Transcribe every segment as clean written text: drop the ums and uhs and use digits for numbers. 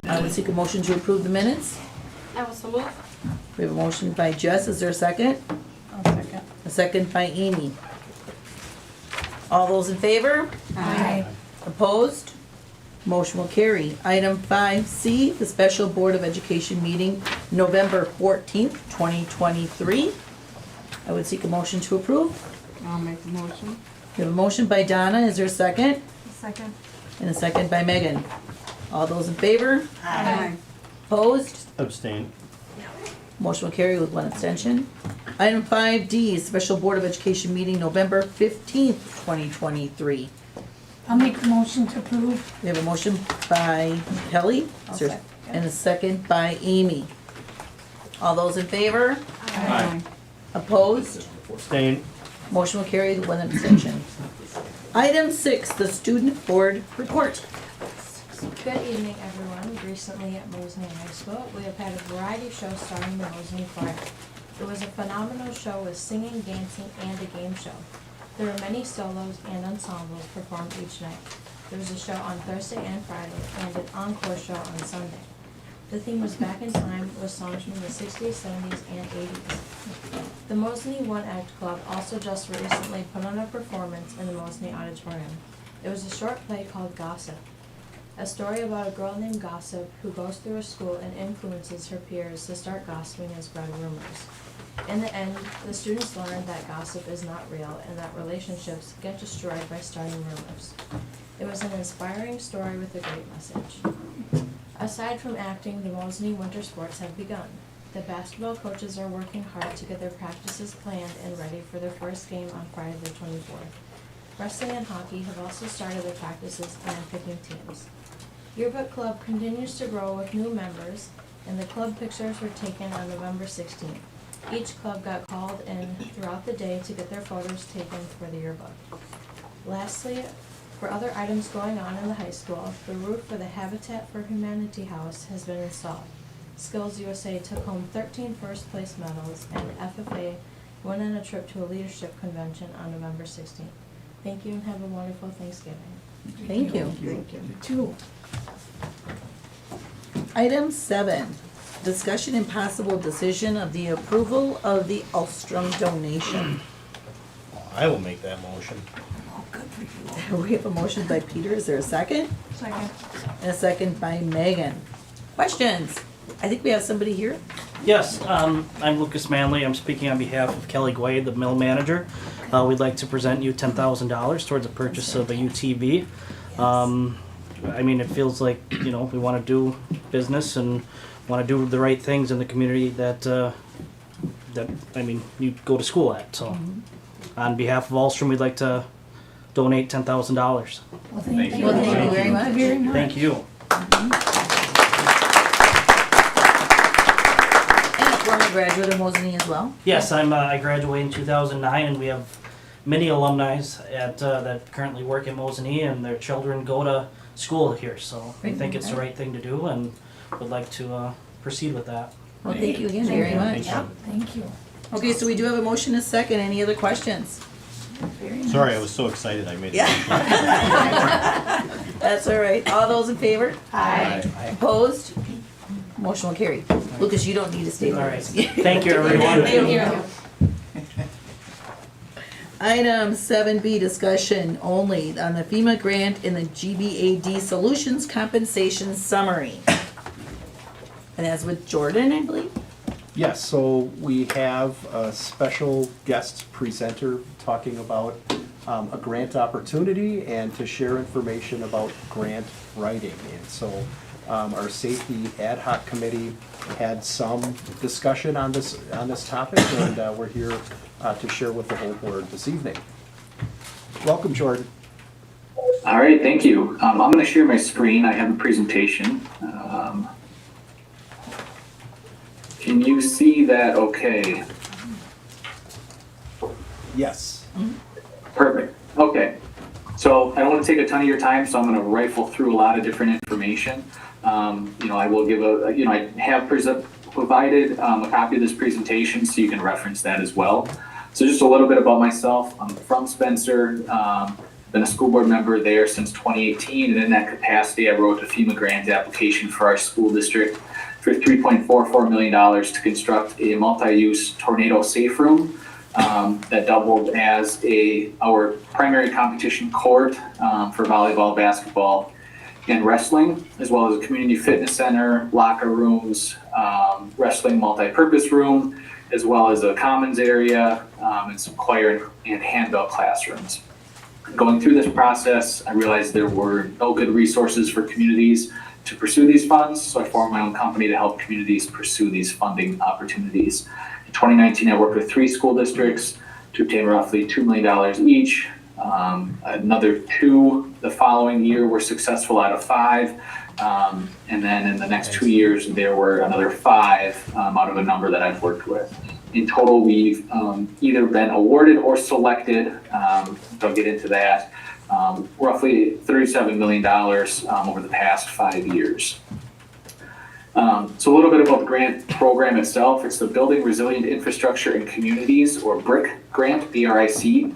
I would seek a motion to approve the minutes. I will so move. We have a motion by Jess, is there a second? I'll second. A second by Amy. All those in favor? Aye. Opposed? Motion will carry. Item 5C, the Special Board of Education meeting, November 14th, 2023. I would seek a motion to approve. I'll make the motion. We have a motion by Donna, is there a second? Second. And a second by Megan. All those in favor? Aye. Opposed? Abstain. Motion will carry with one abstention. Item 5D, Special Board of Education meeting, November 15th, 2023. I'll make the motion to approve. We have a motion by Kelly is there- and a second by Amy. All those in favor? Aye. Opposed? Abstain. Motion will carry with one abstention. Item 6, the Student Board Report. Good evening, everyone. Recently at Mosinee High School, we have had a variety show starring the Mosinee Choir. It was a phenomenal show with singing, dancing, and a game show. There were many solos and ensembles performed each night. There was a show on Thursday and Friday, and an encore show on Sunday. The theme was Back in Time with songs from the 60s, 70s, and 80s. The Mosinee One Act Club also just recently put on a performance in the Mosinee Auditorium. It was a short play called Gossip, a story about a girl named Gossip who goes through a school and influences her peers to start gossiping and spread rumors. In the end, the students learn that gossip is not real and that relationships get destroyed by starting rumors. It was an inspiring story with a great message. Aside from acting, the Mosinee winter sports have begun. The basketball coaches are working hard to get their practices planned and ready for their first game on Friday the 24th. Wrestling and hockey have also started their practices and picking teams. Yearbook Club continues to grow with new members, and the club pictures were taken on November 16th. Each club got called in throughout the day to get their photos taken for the yearbook. Lastly, for other items going on in the high school, the roof for the Habitat for Humanity house has been installed. Skills USA took home 13 first place medals, and FFA went on a trip to a leadership convention on November 16th. Thank you and have a wonderful Thanksgiving. Thank you. Two. Item 7, discussion and possible decision of the approval of the Ulstrom donation. I will make that motion. Oh, good for you. We have a motion by Peter, is there a second? Second. And a second by Megan. Questions? I think we have somebody here. Yes, I'm Lucas Manley. I'm speaking on behalf of Kelly Guay, the mill manager. We'd like to present you $10,000 towards the purchase of a UTV. I mean, it feels like, you know, we want to do business and want to do the right things in the community that I mean, you go to school at. So, on behalf of Ulstrom, we'd like to donate $10,000. Well, thank you. Well, thank you very much. Very much. Thank you. And a former graduate of Mosinee as well. Yes, I graduated in 2009, and we have many alumni that currently work at Mosinee, and their children go to school here. So I think it's the right thing to do, and would like to proceed with that. Well, thank you again very much. Yep, thank you. Okay, so we do have a motion and a second. Any other questions? Very nice. Sorry, I was so excited I made it. That's all right. All those in favor? Aye. Opposed? Motion will carry. Lucas, you don't need to stay All there. right. Thank you, everyone. Thank you. Item 7B, discussion only on the FEMA grant and the GBAD Solutions Compensation Summary. And that's with Jordan, I believe? Yes, so we have a special guest presenter talking about a grant opportunity and to share information about grant writing. And so our safety ad hoc committee had some discussion on this topic, and we're here to share with the whole board this evening. Welcome, Jordan. All right, thank you. I'm going to share my screen. I have a presentation. Can you see that okay? Yes. Perfect. Okay. So I don't want to take a ton of your time, so I'm going to rifle through a lot of different information. I will give I have provided a copy of this presentation so you can reference that as well. So just a little bit about myself. I'm from Spencer. been a school board member there since 2018, and in that capacity, I wrote a FEMA grant application for our school district for $3.44 million to construct a multi-use tornado safe room that doubled as our primary competition court for volleyball, basketball, and wrestling, as well as a community fitness center, locker rooms, wrestling multi-purpose room, as well as a commons area, and some choir and handbell classrooms. Going through this process, I realized there were no good resources for communities to pursue these funds, so I formed my own company to help communities pursue these funding opportunities. In 2019, I worked with 3 school districts to obtain roughly $2 million each. Another 2 the following year were successful out of 5. And then in the next 2 years, there were another 5 out of a number that I've worked with. In total, we've either been awarded or selected, so I'll get into that, roughly $37 million over the past 5 years. So a little bit about the grant program itself. It's the Building Resilient Infrastructure in Communities, or BRIC grant, B-R-I-C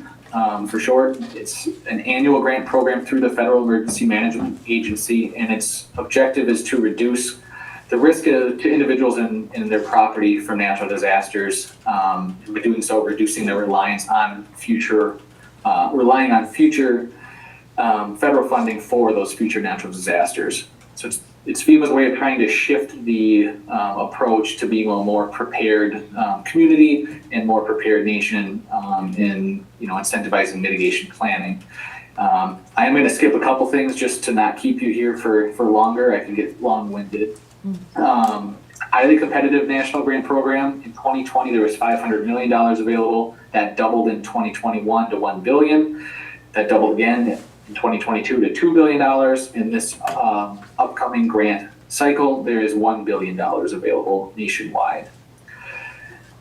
for short. It's an annual grant program through the Federal Emergency Management Agency, and its objective is to reduce the risk to individuals and their property from natural disasters. By doing so, reducing their reliance on relying on future federal funding for those future natural disasters. So it's FEMA's way of trying to shift the approach to being a more prepared community and more prepared nation in incentivizing mitigation planning. I am going to skip a couple things just to not keep you here for longer. I can get long-winded. Highly competitive national grant program. In 2020, there was $500 million available. That doubled in 2021 to $1 billion. That doubled again in 2022 to $2 billion. In this upcoming grant cycle, there is $1 billion available nationwide.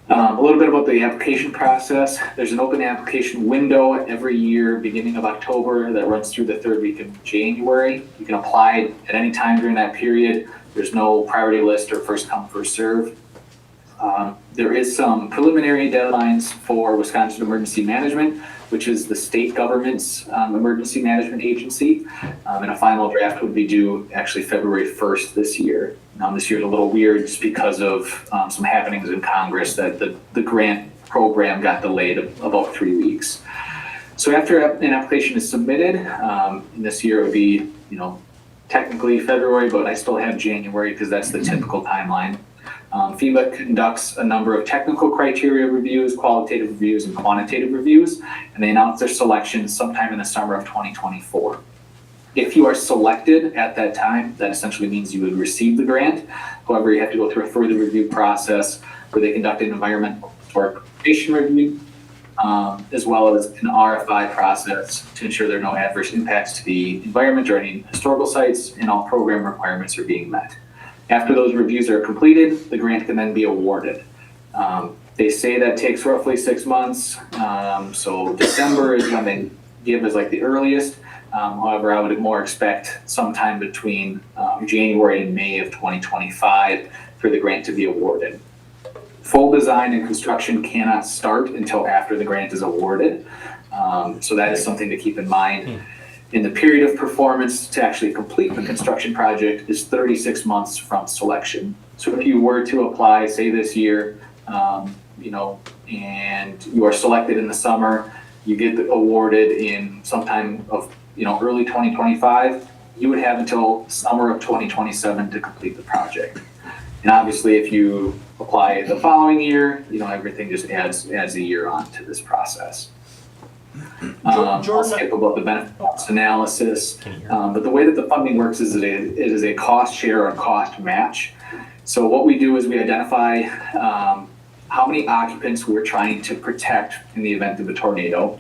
A little bit about the application process. There's an open application window every year, beginning of October, that runs through the 3rd week of January. You can apply at any time during that period. There's no priority list or first come, first serve. There is some preliminary deadlines for Wisconsin Emergency Management, which is the state government's emergency management agency. And a final draft would be due actually February 1st this year. This year is a little weird just because of some happenings in Congress that the grant program got delayed about 3 weeks. So after an application is submitted, and this year it would be, technically February, but I still have January because that's the typical timeline. FEMA conducts a number of technical criteria reviews, qualitative reviews, and quantitative reviews, and they announce their selection sometime in the summer of 2024. If you are selected at that time, that essentially means you would receive the grant. However, you have to go through a further review process where they conduct an environmental participation review, as well as an RFI process to ensure there are no adverse impacts to the environment or any historical sites, and all program requirements are being met. After those reviews are completed, the grant can then be awarded. They say that takes roughly 6 months, so December is when they give as like the earliest. However, I would more expect sometime between January and May of 2025 for the grant to be awarded. Full design and construction cannot start until after the grant is awarded. So that is something to keep in mind. And the period of performance to actually complete the construction project is 36 months from selection. So if you were to apply, say this year, and you are selected in the summer, you get awarded in sometime of early 2025, you would have until summer of 2027 to complete the project. And obviously, if you apply the following year, everything just adds a year on to this process. I'll skip about the benefits analysis, but the way that the funding works is it is a cost share or cost match. So what we do is we identify how many occupants we're trying to protect in the event of a tornado.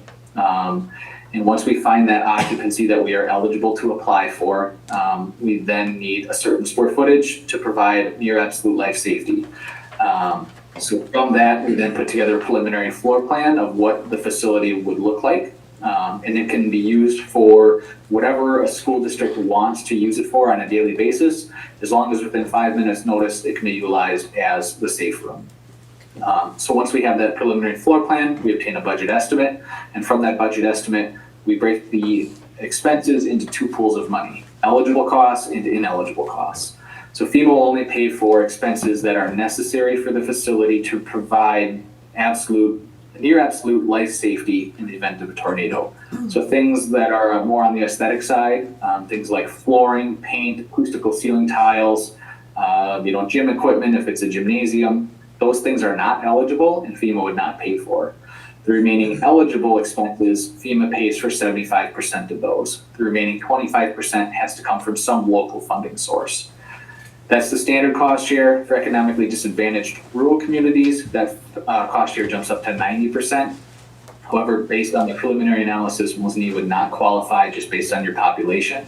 And once we find that occupancy that we are eligible to apply for, we then need a certain square footage to provide near absolute life safety. So from that, we then put together a preliminary floor plan of what the facility would look like. And it can be used for whatever a school district wants to use it for on a daily basis. As long as within 5 minutes notice, it can be utilized as the safe room. So once we have that preliminary floor plan, we obtain a budget estimate. And from that budget estimate, we break the expenses into two pools of money, eligible costs and ineligible costs. So FEMA will only pay for expenses that are necessary for the facility to provide near absolute life safety in the event of a tornado. So things that are more on the aesthetic side, things like flooring, paint, acoustical ceiling tiles, gym equipment if it's a gymnasium, those things are not eligible and FEMA would not pay for. The remaining eligible expenses, FEMA pays for 75% of those. The remaining 25% has to come from some local funding source. That's the standard cost share. For economically disadvantaged rural communities, that cost share jumps up to 90%. However, based on the preliminary analysis, Mosinee would not qualify just based on your population.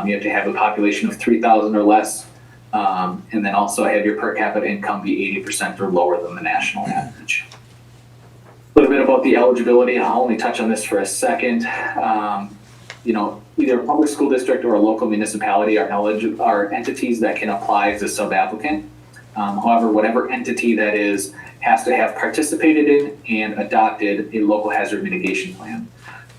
You have to have a population of 3,000 or less, and then also have your per capita income be 80% or lower than the national average. A little bit about the eligibility. I'll only touch on this for a second. Either a public school district or a local municipality are entities that can apply as a sub-applicant. However, whatever entity that is has to have participated in and adopted a local hazard mitigation plan.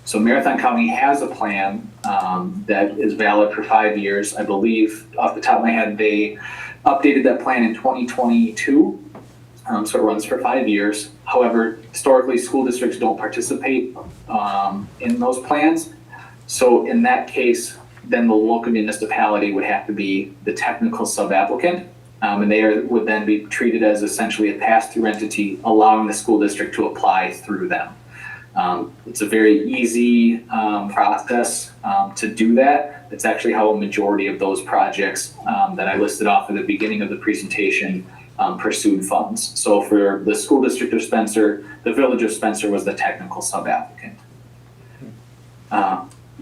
So Marathon County has a plan that is valid for 5 years. I believe, off the top of my head, they updated that plan in 2022. So it runs for 5 years. However, historically, school districts don't participate in those plans. So in that case, then the local municipality would have to be the technical sub-applicant, and they would then be treated as essentially a pass-through entity, allowing the school district to apply through them. It's a very easy process to do that. It's actually how a majority of those projects that I listed off at the beginning of the presentation pursued funds. So for the school district of Spencer, the village of Spencer was the technical sub-applicant.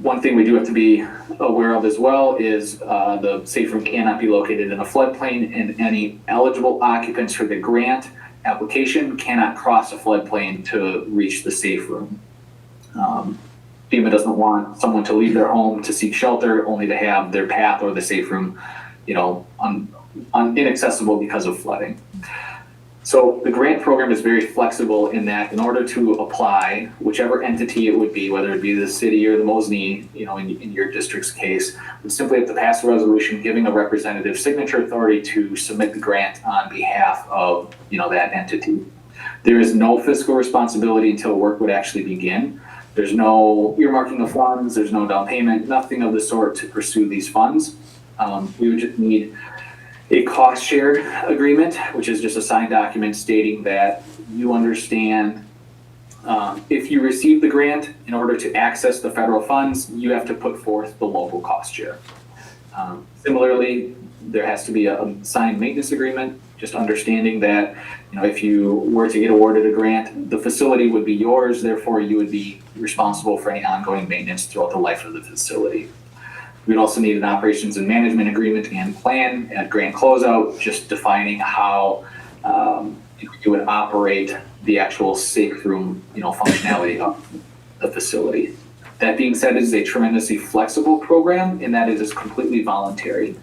One thing we do have to be aware of as well is the safe room cannot be located in a floodplain, and any eligible occupants for the grant application cannot cross a floodplain to reach the safe room. FEMA doesn't want someone to leave their home to seek shelter only to have their path or the safe room, inaccessible because of flooding. So the grant program is very flexible in that in order to apply, whichever entity it would be, whether it be the city or the Mosinee, in your district's case, would simply have to pass a resolution giving a representative signature authority to submit the grant on behalf of, that entity. There is no fiscal responsibility until work would actually begin. There's no earmarking of funds, there's no down payment, nothing of the sort to pursue these funds. We would just need a cost share agreement, which is just a signed document stating that you understand if you receive the grant, in order to access the federal funds, you have to put forth the local cost share. Similarly, there has to be a signed maintenance agreement, just understanding that if you were to get awarded a grant, the facility would be yours, therefore you would be responsible for any ongoing maintenance throughout the life of the facility. We'd also need an operations and management agreement and plan at grant closeout, just defining how you would operate the actual safe room, functionality of the facility. That being said, it is a tremendously flexible program in that it is completely voluntary.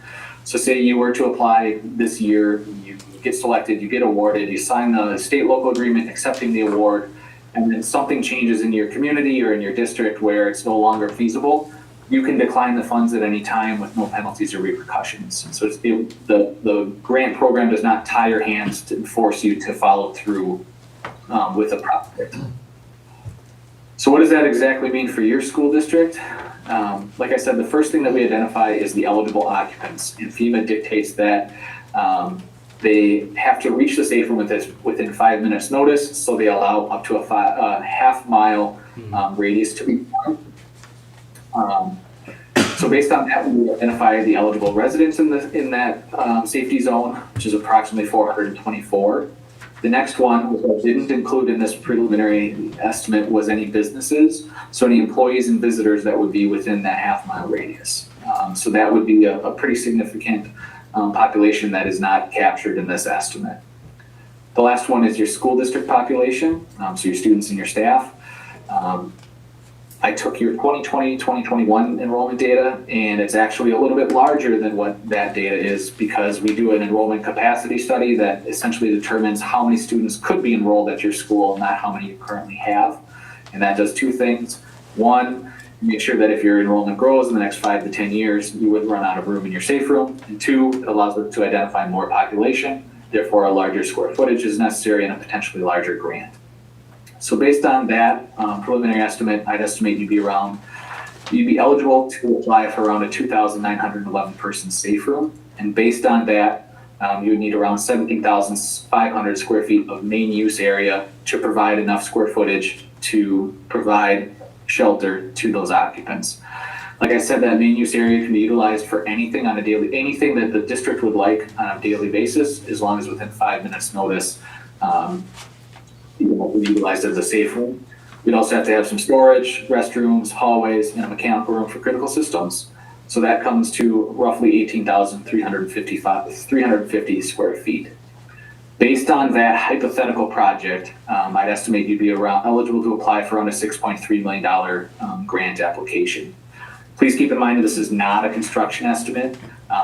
So say you were to apply this year, you get selected, you get awarded, you sign the state local agreement accepting the award, and then something changes in your community or in your district where it's no longer feasible, you can decline the funds at any time with no penalties or repercussions. So the grant program does not tie your hands to force you to follow through with a project. So what does that exactly mean for your school district? Like I said, the first thing that we identify is the eligible occupants, and FEMA dictates that they have to reach the safe room within 5 minutes notice, so they allow up to a half-mile radius to be done. So based on that, we identify the eligible residents in that safety zone, which is approximately 424. The next one, which I didn't include in this preliminary estimate, was any businesses. So any employees and visitors that would be within that half-mile radius. So that would be a pretty significant population that is not captured in this estimate. The last one is your school district population, so your students and your staff. I took your 2020-2021 enrollment data, and it's actually a little bit larger than what that data is because we do an enrollment capacity study that essentially determines how many students could be enrolled at your school, not how many you currently have. And that does two things. One, make sure that if your enrollment grows in the next 5 to 10 years, you wouldn't run out of room in your safe room. And 2, it allows us to identify more population, therefore a larger square footage is necessary and a potentially larger grant. So based on that preliminary estimate, I'd estimate you'd be eligible to apply for around a 2,911 person safe room. And based on that, you would need around 17,500 square feet of main use area to provide enough square footage to provide shelter to those occupants. Like I said, that main use area can be utilized for anything anything that the district would like on a daily basis, as long as within 5 minutes notice, utilized as a safe room. We'd also have to have some storage, restrooms, hallways, and a mechanical room for critical systems. So that comes to roughly 18,350 square feet. Based on that hypothetical project, I'd estimate you'd be eligible to apply for around a $6.3 million grant application. Please keep in mind that this is not a construction estimate.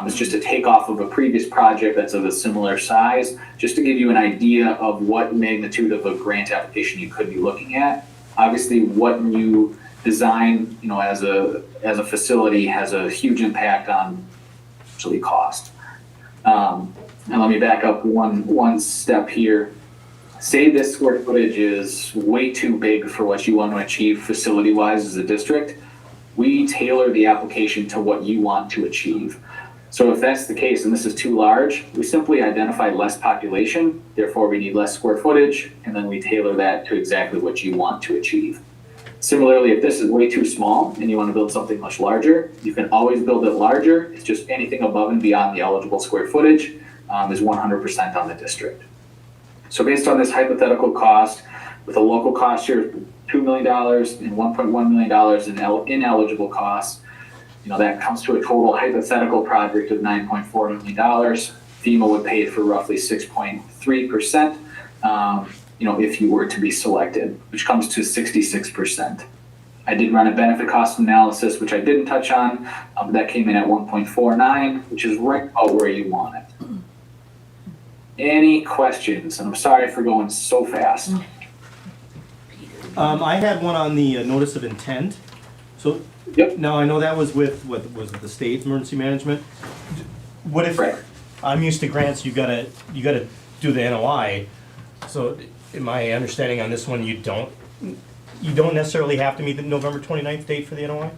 It's just a takeoff of a previous project that's of a similar size, just to give you an idea of what magnitude of a grant application you could be looking at. Obviously, what you design, as a facility has a huge impact on actually cost. And let me back up one step here. Say this square footage is way too big for what you want to achieve facility-wise as a district. We tailor the application to what you want to achieve. So if that's the case and this is too large, we simply identify less population, therefore we need less square footage, and then we tailor that to exactly what you want to achieve. Similarly, if this is way too small and you want to build something much larger, you can always build it larger. It's just anything above and beyond the eligible square footage is 100% on the district. So based on this hypothetical cost, with a local cost share of $2 million and $1.1 million in ineligible costs, that comes to a total hypothetical project of $9.4 million. FEMA would pay for roughly 6.3%, if you were to be selected, which comes to 66%. I did run a benefit cost analysis, which I didn't touch on, but that came in at 1.49, which is right about where you want it. Any questions? And I'm sorry for going so fast. I had one on the notice of intent. So Yep. now I know that was with, what was it, the state emergency management? What if, Right. I'm used to grants, you gotta do the NOI. So in my understanding on this one, you don't necessarily have to meet the November 29th date for the NOI?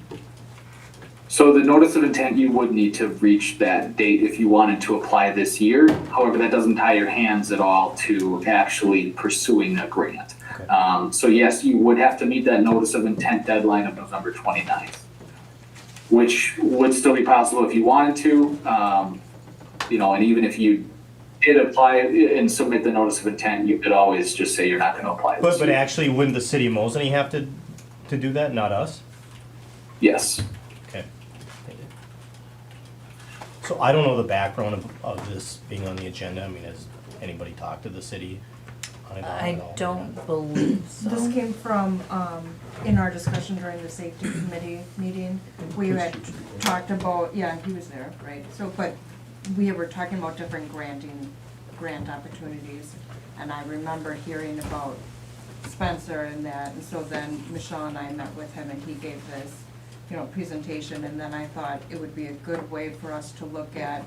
So the notice of intent, you would need to reach that date if you wanted to apply this year. However, that doesn't tie your hands at all to actually pursuing a grant. Okay. So yes, you would have to meet that notice of intent deadline of November 29th, which would still be possible if you wanted to. And even if you did apply and submit the notice of intent, you could always just say you're not going to apply this But year. actually, wouldn't the city of Mosinee have to do that, not us? Yes. Okay. So I don't know the background of this being on the agenda. I mean, has anybody talked to the city on it? I don't believe so. This came from, in our discussion during the safety committee meeting, we had talked about, yeah, he was there, right? So, but we were talking about different grant opportunities, and I remember hearing about Spencer and that, and so then Michelle and I met with him and he gave this, presentation, and then I thought it would be a good way for us to look at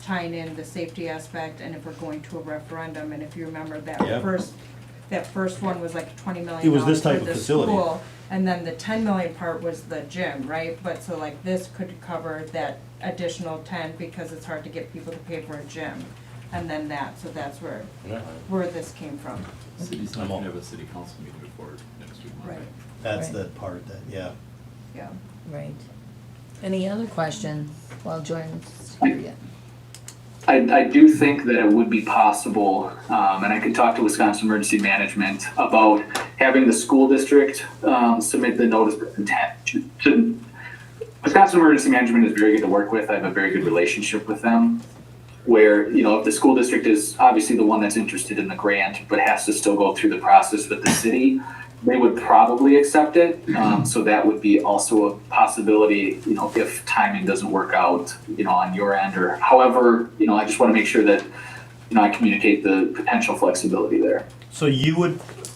tying in the safety aspect, and if we're going to a referendum, and if you remember that Yeah. that first one was like $20 million It was this for type of the facility. school, and then the 10 million part was the gym, right? But so like this could cover that additional 10 because it's hard to get people to pay for a gym, and then so that's where this came from. City's not gonna have a city council meeting before next week, Monday. Right. That's Right. the part that, yeah. Yeah. Right. Any other questions while Jordan's here yet? I do think that it would be possible, and I could talk to Wisconsin Emergency Management about having the school district submit the notice of intent. Wisconsin Emergency Management is very good to work with. I have a very good relationship with them, where, if the school district is obviously the one that's interested in the grant, but has to still go through the process with the city, they would probably accept it. So that would be also a possibility, if timing doesn't work out, on your end, or however, I just want to make sure that, I communicate the potential flexibility there. So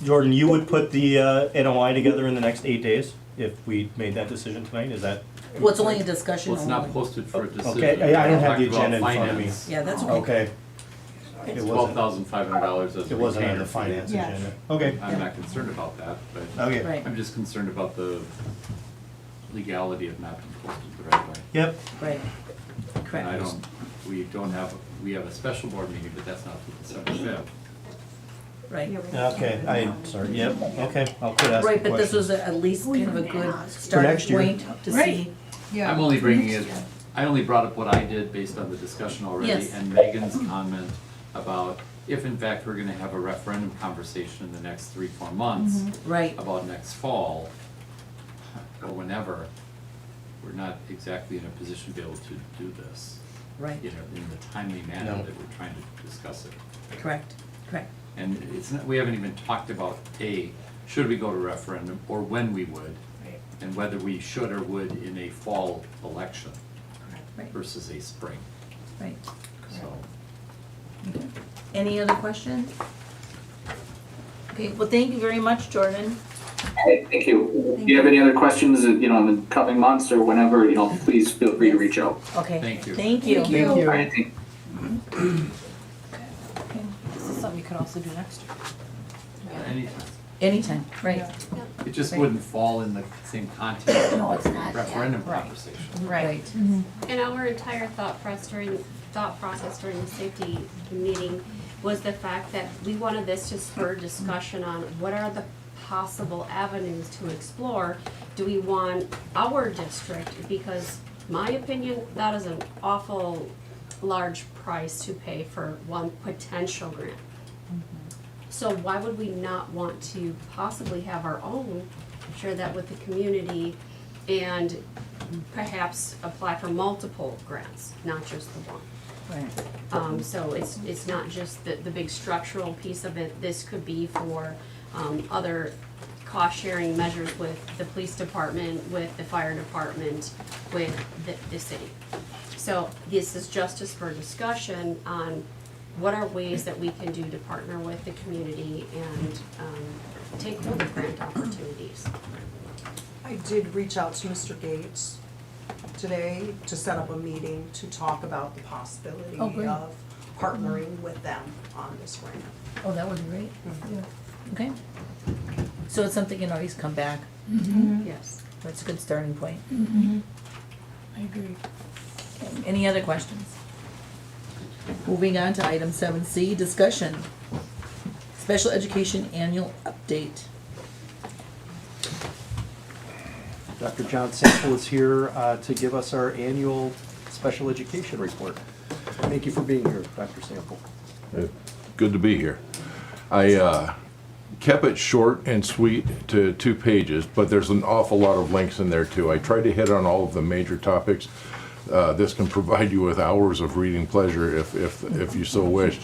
Jordan, you would put the NOI together in the next 8 days? if we made that decision tonight? Is that, Well, it's only a discussion Well, it's not only. posted for a decision. okay, I don't have the We talked agenda in about front of me. finance. Yeah, that's okay. Okay, It's It wasn't- $12,500 as a it wasn't on retainer the fee. finance Yeah. agenda. Okay, I'm not concerned about that, but okay. Right, I'm just concerned about the legality of not being posted the right way. Yep, right. And Correct. we have a special board meeting, but that's not till December 5th. Right. okay, sorry, yep, okay, I'll quit asking Right, but this was questions. at least kind of a good starting next year. point to Right. see. Yeah. I'm only bringing it, I only brought up what I did based on the discussion already Yes. and Megan's comment about if in fact we're gonna have a referendum conversation in the next 3-4 months Right, about next fall or whenever, we're not exactly in a position to be able to do this, right, you know, in the timely manner No. that we're trying to discuss it. correct, correct. And it's not, we haven't even talked about, should we go to referendum or when we would? And whether we should or would in a fall election Right, versus a spring, right. so. Any other questions? Okay, well, thank you very much, Jordan. Hey, thank you. If you have any other questions, in the coming months or whenever, please feel free to reach out. Okay. Thank you. Thank you. Thank you. All right, thank- This is something you could also do next year. Anytime. Anytime, right, It just Right. wouldn't fall in the same context No, of it's not, yeah. referendum Right. conversation. right. And our entire thought process during the safety meeting was the fact that we wanted this to spur discussion on what are the possible avenues to explore. Do we want our district, because my opinion, that is an awful large price to pay for one potential grant. So why would we not want to possibly have our own, share that with the community, and perhaps apply for multiple grants, not just the one? Right. So it's not just the big structural piece of it, this could be for, other cost-sharing measures with the police department, with the fire department, with the city. So this is just as for discussion on what are ways that we can do to partner with the community and, take hold of grant opportunities. I did reach out to Mr. Gates today to set up a meeting to talk about the possibility Oh, great. of partnering with them on this grant. Oh, that would be great. Okay. So it's something you can always come back. Yes. That's a good starting point. I agree. Okay, any other questions? Moving on to item 7C, discussion. Special Education Annual Update. Dr. John Sample is here to give us our annual special education report. Thank you for being here, Dr. Sample. Good to be here. I kept it short and sweet to 2 pages, but there's an awful lot of links in there too. I tried to hit on all of the major topics. This can provide you with hours of reading pleasure if you so wish.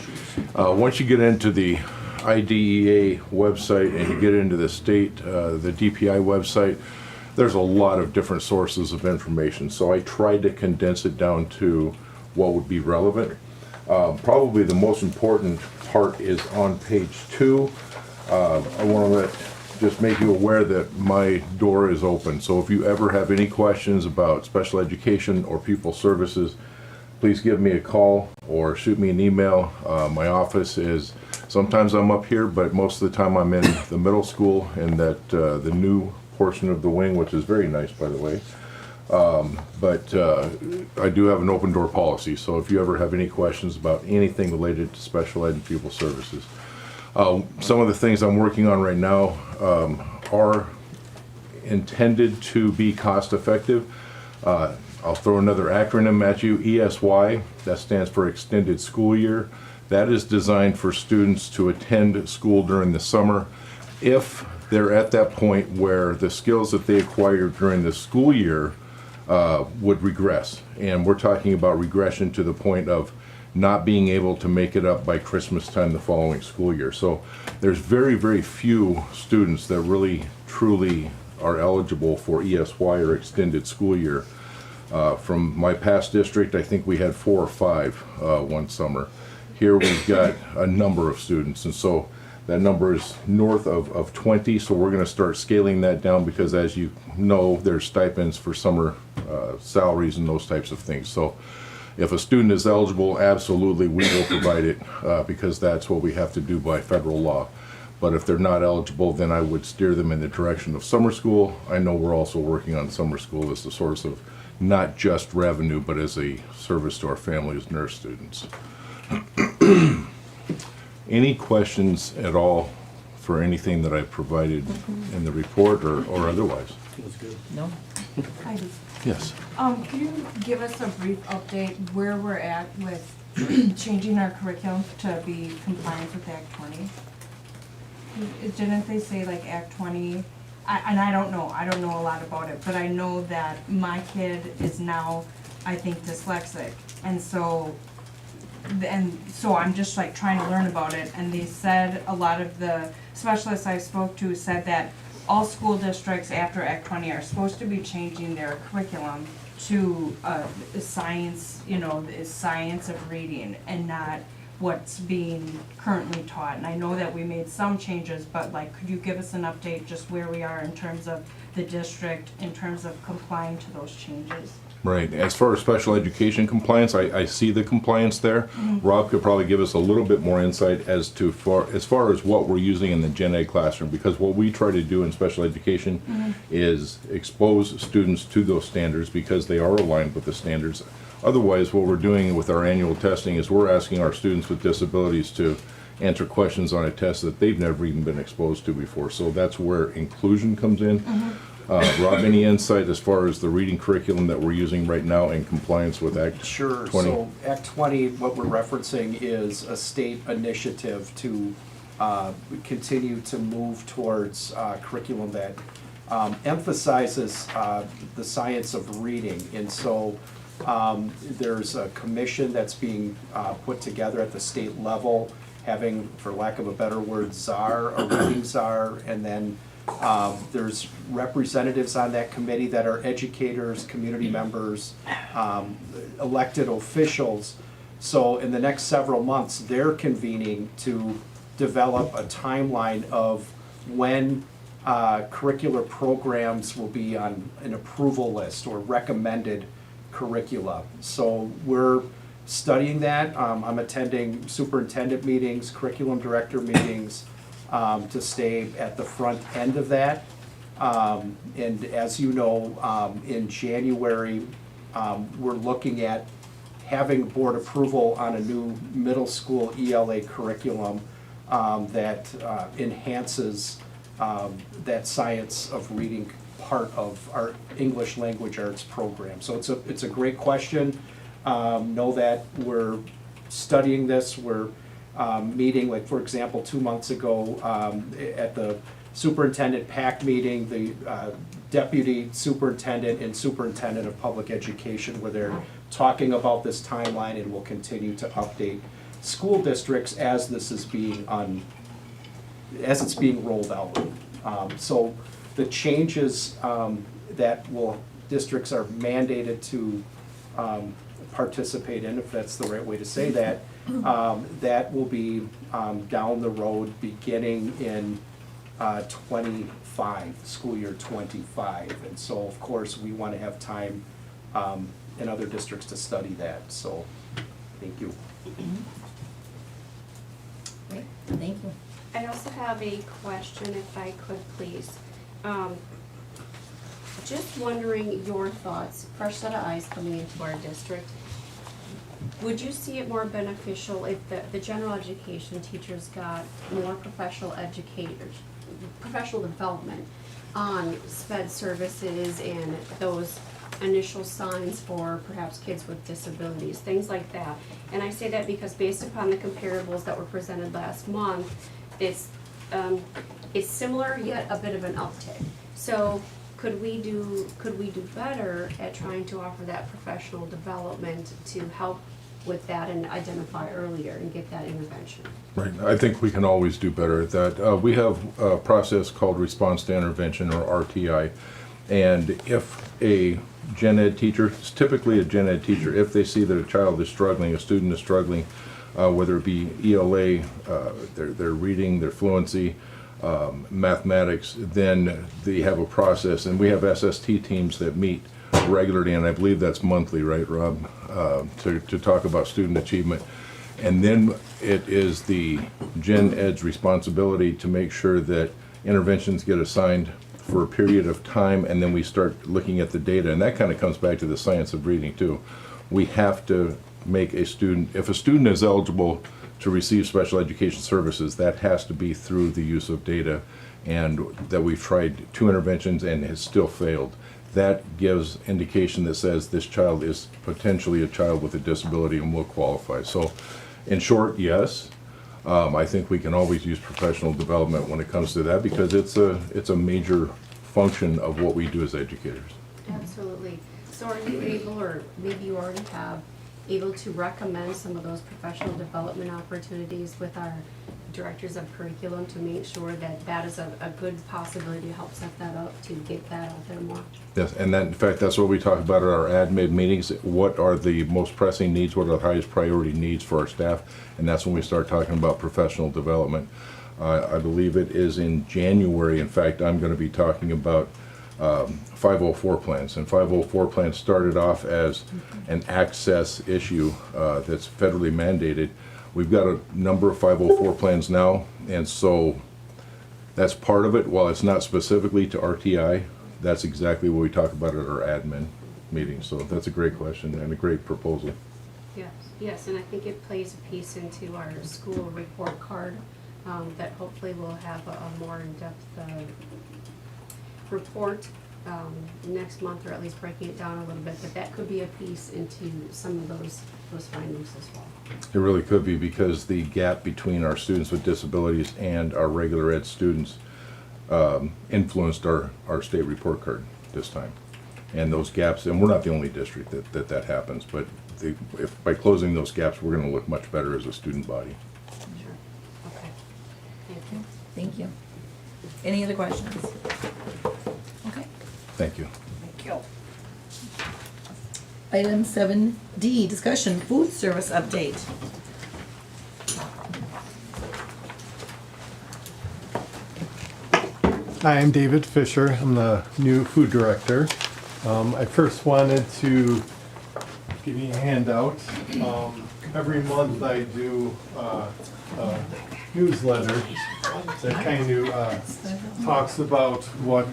Once you get into the IDEA website and you get into the state, the DPI website, there's a lot of different sources of information. So I tried to condense it down to what would be relevant. Probably the most important part is on page 2. I want to just make you aware that my door is open. So if you ever have any questions about special education or pupil services, please give me a call or shoot me an email. My office is, sometimes I'm up here, but most of the time I'm in the middle school in that the new portion of the wing, which is very nice, by the way. But I do have an open door policy, so if you ever have any questions about anything related to special ed and pupil services. Some of the things I'm working on right now are intended to be cost effective. I'll throw another acronym at you, ESY, that stands for Extended School Year. That is designed for students to attend school during the summer if they're at that point where the skills that they acquired during the school year would regress. And we're talking about regression to the point of not being able to make it up by Christmas time the following school year. So there's very, very few students that really, truly are eligible for ESY or extended school year. From my past district, I think we had 4 or 5 one summer. Here we've got a number of students, and so That number is north of 20, so we're gonna start scaling that down because as you know, there's stipends for summer salaries and those types of things. So if a student is eligible, absolutely, we will provide it because that's what we have to do by federal law. But if they're not eligible, then I would steer them in the direction of summer school. I know we're also working on summer school as a source of not just revenue, but as a service to our families, nurse students. Any questions at all for anything that I provided in the report or otherwise? It was good. No? Heidi, Yes. can you give us a brief update where we're at with changing our curriculum to be compliant with Act 20? Didn't they say like Act 20? And I don't know a lot about it, but I know that my kid is now, I think, dyslexic. And so I'm just like trying to learn about it. And they said, a lot of the specialists I spoke to said that all school districts after Act 20 are supposed to be changing their curriculum to science, science of reading and not what's being currently taught. And I know that we made some changes, but like, could you give us an update just where we are in terms of the district, in terms of complying to those changes? Right. As far as special education compliance, I see the compliance there. Mm-hmm. Rob could probably give us a little bit more insight as far as what we're using in the Gen Ed classroom, because what we try to do in special education Mm-hmm. is expose students to those standards because they are aligned with the standards. Otherwise, what we're doing with our annual testing is we're asking our students with disabilities to answer questions on a test that they've never even been exposed to before. So that's where inclusion comes in. Rob, any insight as far as the reading curriculum that we're using right now in compliance with Act Sure. 20? So Act 20, what we're referencing is a state initiative to continue to move towards curriculum that emphasizes the science of reading. And so there's a commission that's being put together at the state level, having, for lack of a better word, a reading czar, and then there's representatives on that committee that are educators, community members, elected officials. So in the next several months, they're convening to develop a timeline of when curricular programs will be on an approval list or recommended curricula. So we're studying that. I'm attending superintendent meetings, curriculum director meetings, to stay at the front end of that. And as you know, in January, we're looking at having board approval on a new middle school ELA curriculum that enhances that science of reading part of our English language arts program. So it's a great question. Know that we're studying this. We're meeting, like for example, 2 months ago at the superintendent PAC meeting, the deputy superintendent and superintendent of public education, where they're talking about this timeline, and will continue to update school districts as this is being as it's being rolled out. So the changes that districts are mandated to participate in, if that's the right way to say that, that will be down the road beginning in 25, school year 25. And so of course we want to have time in other districts to study that. So thank you. Great, thank you. I also have a question, if I could, please. Just wondering your thoughts, fresh set of eyes coming into our district. Would you see it more beneficial if the general education teachers got more professional development on SPED services and those initial signs for perhaps kids with disabilities, things like that? And I say that because based upon the comparables that were presented last month, it's similar yet a bit of an uptick. So could we do better at trying to offer that professional development to help with that and identify earlier and get that intervention? Right, I think we can always do better at that. We have a process called response to intervention, or RTI, and if a gen ed teacher, it's typically a gen ed teacher, if they see that a child is struggling, a student is struggling, whether it be ELA, their reading, their fluency, mathematics, then they have a process, and we have SST teams that meet regularly, and I believe that's monthly, right, Rob? To talk about student achievement. And then it is the Gen Ed's responsibility to make sure that interventions get assigned for a period of time, and then we start looking at the data, and that kind of comes back to the science of reading too. We have to make a student, if a student is eligible to receive special education services, that has to be through the use of data, and that we've tried 2 interventions and has still failed. That gives indication that says this child is potentially a child with a disability and will qualify. So in short, yes, I think we can always use professional development when it comes to that, because it's a major function of what we do as educators. Absolutely. So are you able, or maybe you already have, able to recommend some of those professional development opportunities with our directors of curriculum to make sure that that is a good possibility to help set that up, to get that out there more? Yes, and that, in fact, that's what we talk about at our admin meetings. What are the most pressing needs? What are the highest priority needs for our staff? And that's when we start talking about professional development. I believe it is in January, in fact, I'm going to be talking about 504 plans. And 504 plans started off as an access issue that's federally mandated. We've got a number of 504 plans now, and so that's part of it. While it's not specifically to RTI, that's exactly what we talk about at our admin meeting. So that's a great question and a great proposal. Yes, yes, and I think it plays a piece into our school report card that hopefully will have a more in-depth report next month, or at least breaking it down a little bit, but that could be a piece into some of those findings as well. It really could be, because the gap between our students with disabilities and our regular ed students influenced our state report card this time. And those gaps, and we're not the only district that happens, but if by closing those gaps, we're going to look much better as a student body. Sure. Okay. Thank you. Thank you. Any other questions? Okay. Thank you. Thank you. Item 7D, discussion food service update. Hi, I'm David Fisher. I'm the new food director. I first wanted to give you a handout. Every month I do a newsletter that kind of talks about what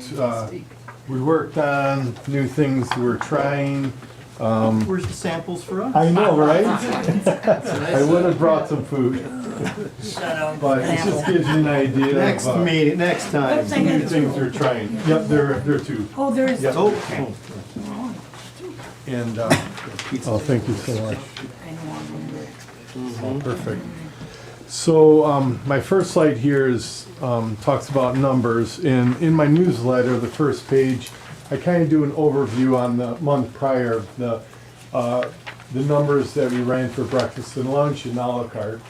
we worked on, new things we're trying. Where's the samples for us? I know, right? I would have brought some food. But it just gives you an idea Next of meeting, next time. new things we're trying. Yep, there are 2. Oh, there is. Yep. Oh, And, oh, thank you so much. Oh, perfect. So, my first slide here is, talks about numbers. In my newsletter, the first page, I kind of do an overview on the month prior, the numbers that we ran for breakfast and lunch and a la carte,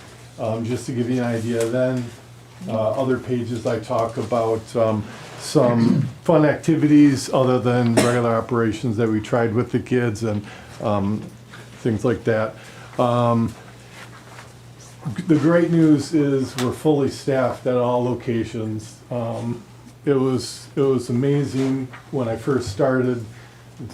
just to give you an idea. Then, other pages I talk about some fun activities other than regular operations that we tried with the kids and things like that. The great news is we're fully staffed at all locations. It was amazing when I first started,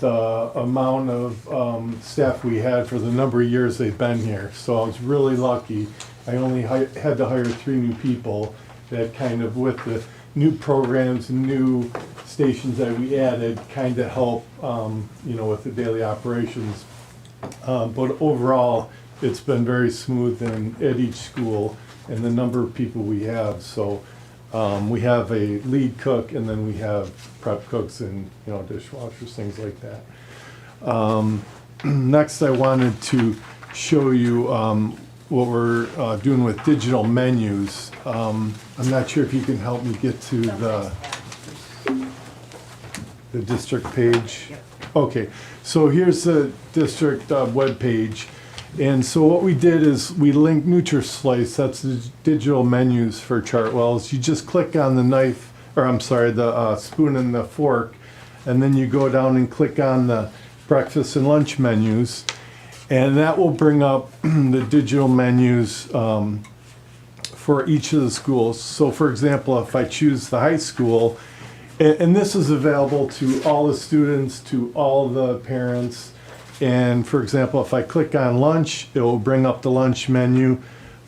the amount of staff we had for the number of years they've been here. So I was really lucky. I only had to hire 3 new people that kind of, with the new programs and new stations that we added, kind of help, with the daily operations. But overall, it's been very smooth at each school and the number of people we have. So we have a lead cook, and then we have prep cooks and dishwashers, things like that. Next, I wanted to show you what we're doing with digital menus. I'm not sure if you can help me get to the district page. Okay, so here's the district web page. And so what we did is we linked NutriSlice, that's the digital menus for Chartwells. You just click on the knife, or I'm sorry, the spoon and the fork, and then you go down and click on the breakfast and lunch menus. And that will bring up the digital menus for each of the schools. So for example, if I choose the high school, and this is available to all the students, to all the parents. And for example, if I click on lunch, it will bring up the lunch menu.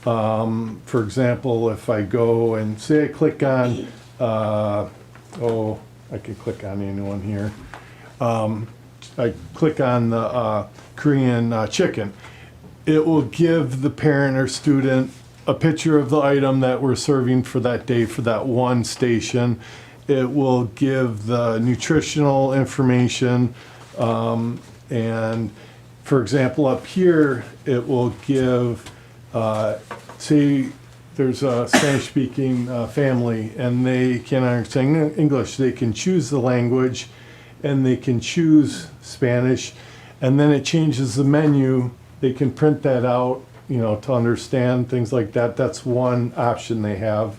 For example, if I go and say I click on, I can click on anyone here. I click on the Korean chicken. It will give the parent or student a picture of the item that we're serving for that day for that one station. It will give the nutritional information, and for example, up here, it will give, say there's a Spanish-speaking family and they can't understand English, they can choose the language and they can choose Spanish, and then it changes the menu. They can print that out, you know, to understand things like that. That's one option they have.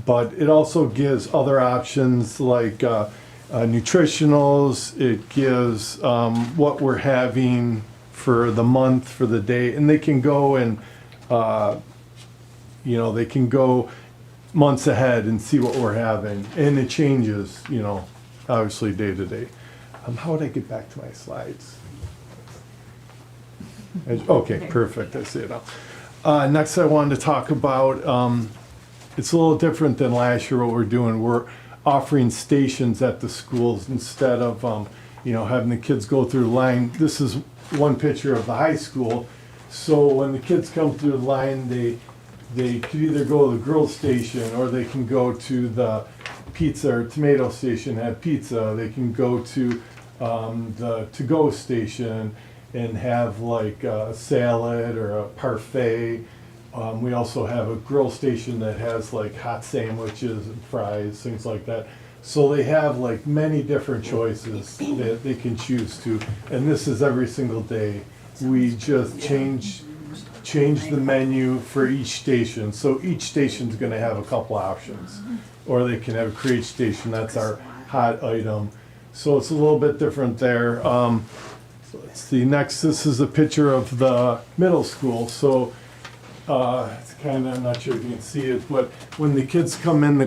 But it also gives other options like nutritionals. It gives what we're having for the month, for the day, and they can go and, you know, they can go months ahead and see what we're having, and it changes, you know, obviously day to day. How would I get back to my slides? Okay, perfect, I see it now. Next I wanted to talk about, it's a little different than last year what we're doing. We're offering stations at the schools instead of, you know, having the kids go through the line. This is one picture of the high school. So when the kids come through the line, they could either go to the grill station or they can go to the pizza or tomato station, have pizza. They can go to the to-go station and have like a salad or a parfait. We also have a grill station that has like hot sandwiches and fries, things like that. So they have like many different choices that they can choose to. And this is every single day. We just change the menu for each station. So each station's gonna have a couple options. Or they can have a create station, that's our hot item. So it's a little bit different there. Let's see, next this is a picture of the middle school. So it's kind of, I'm not sure if you can see it, but when the kids come in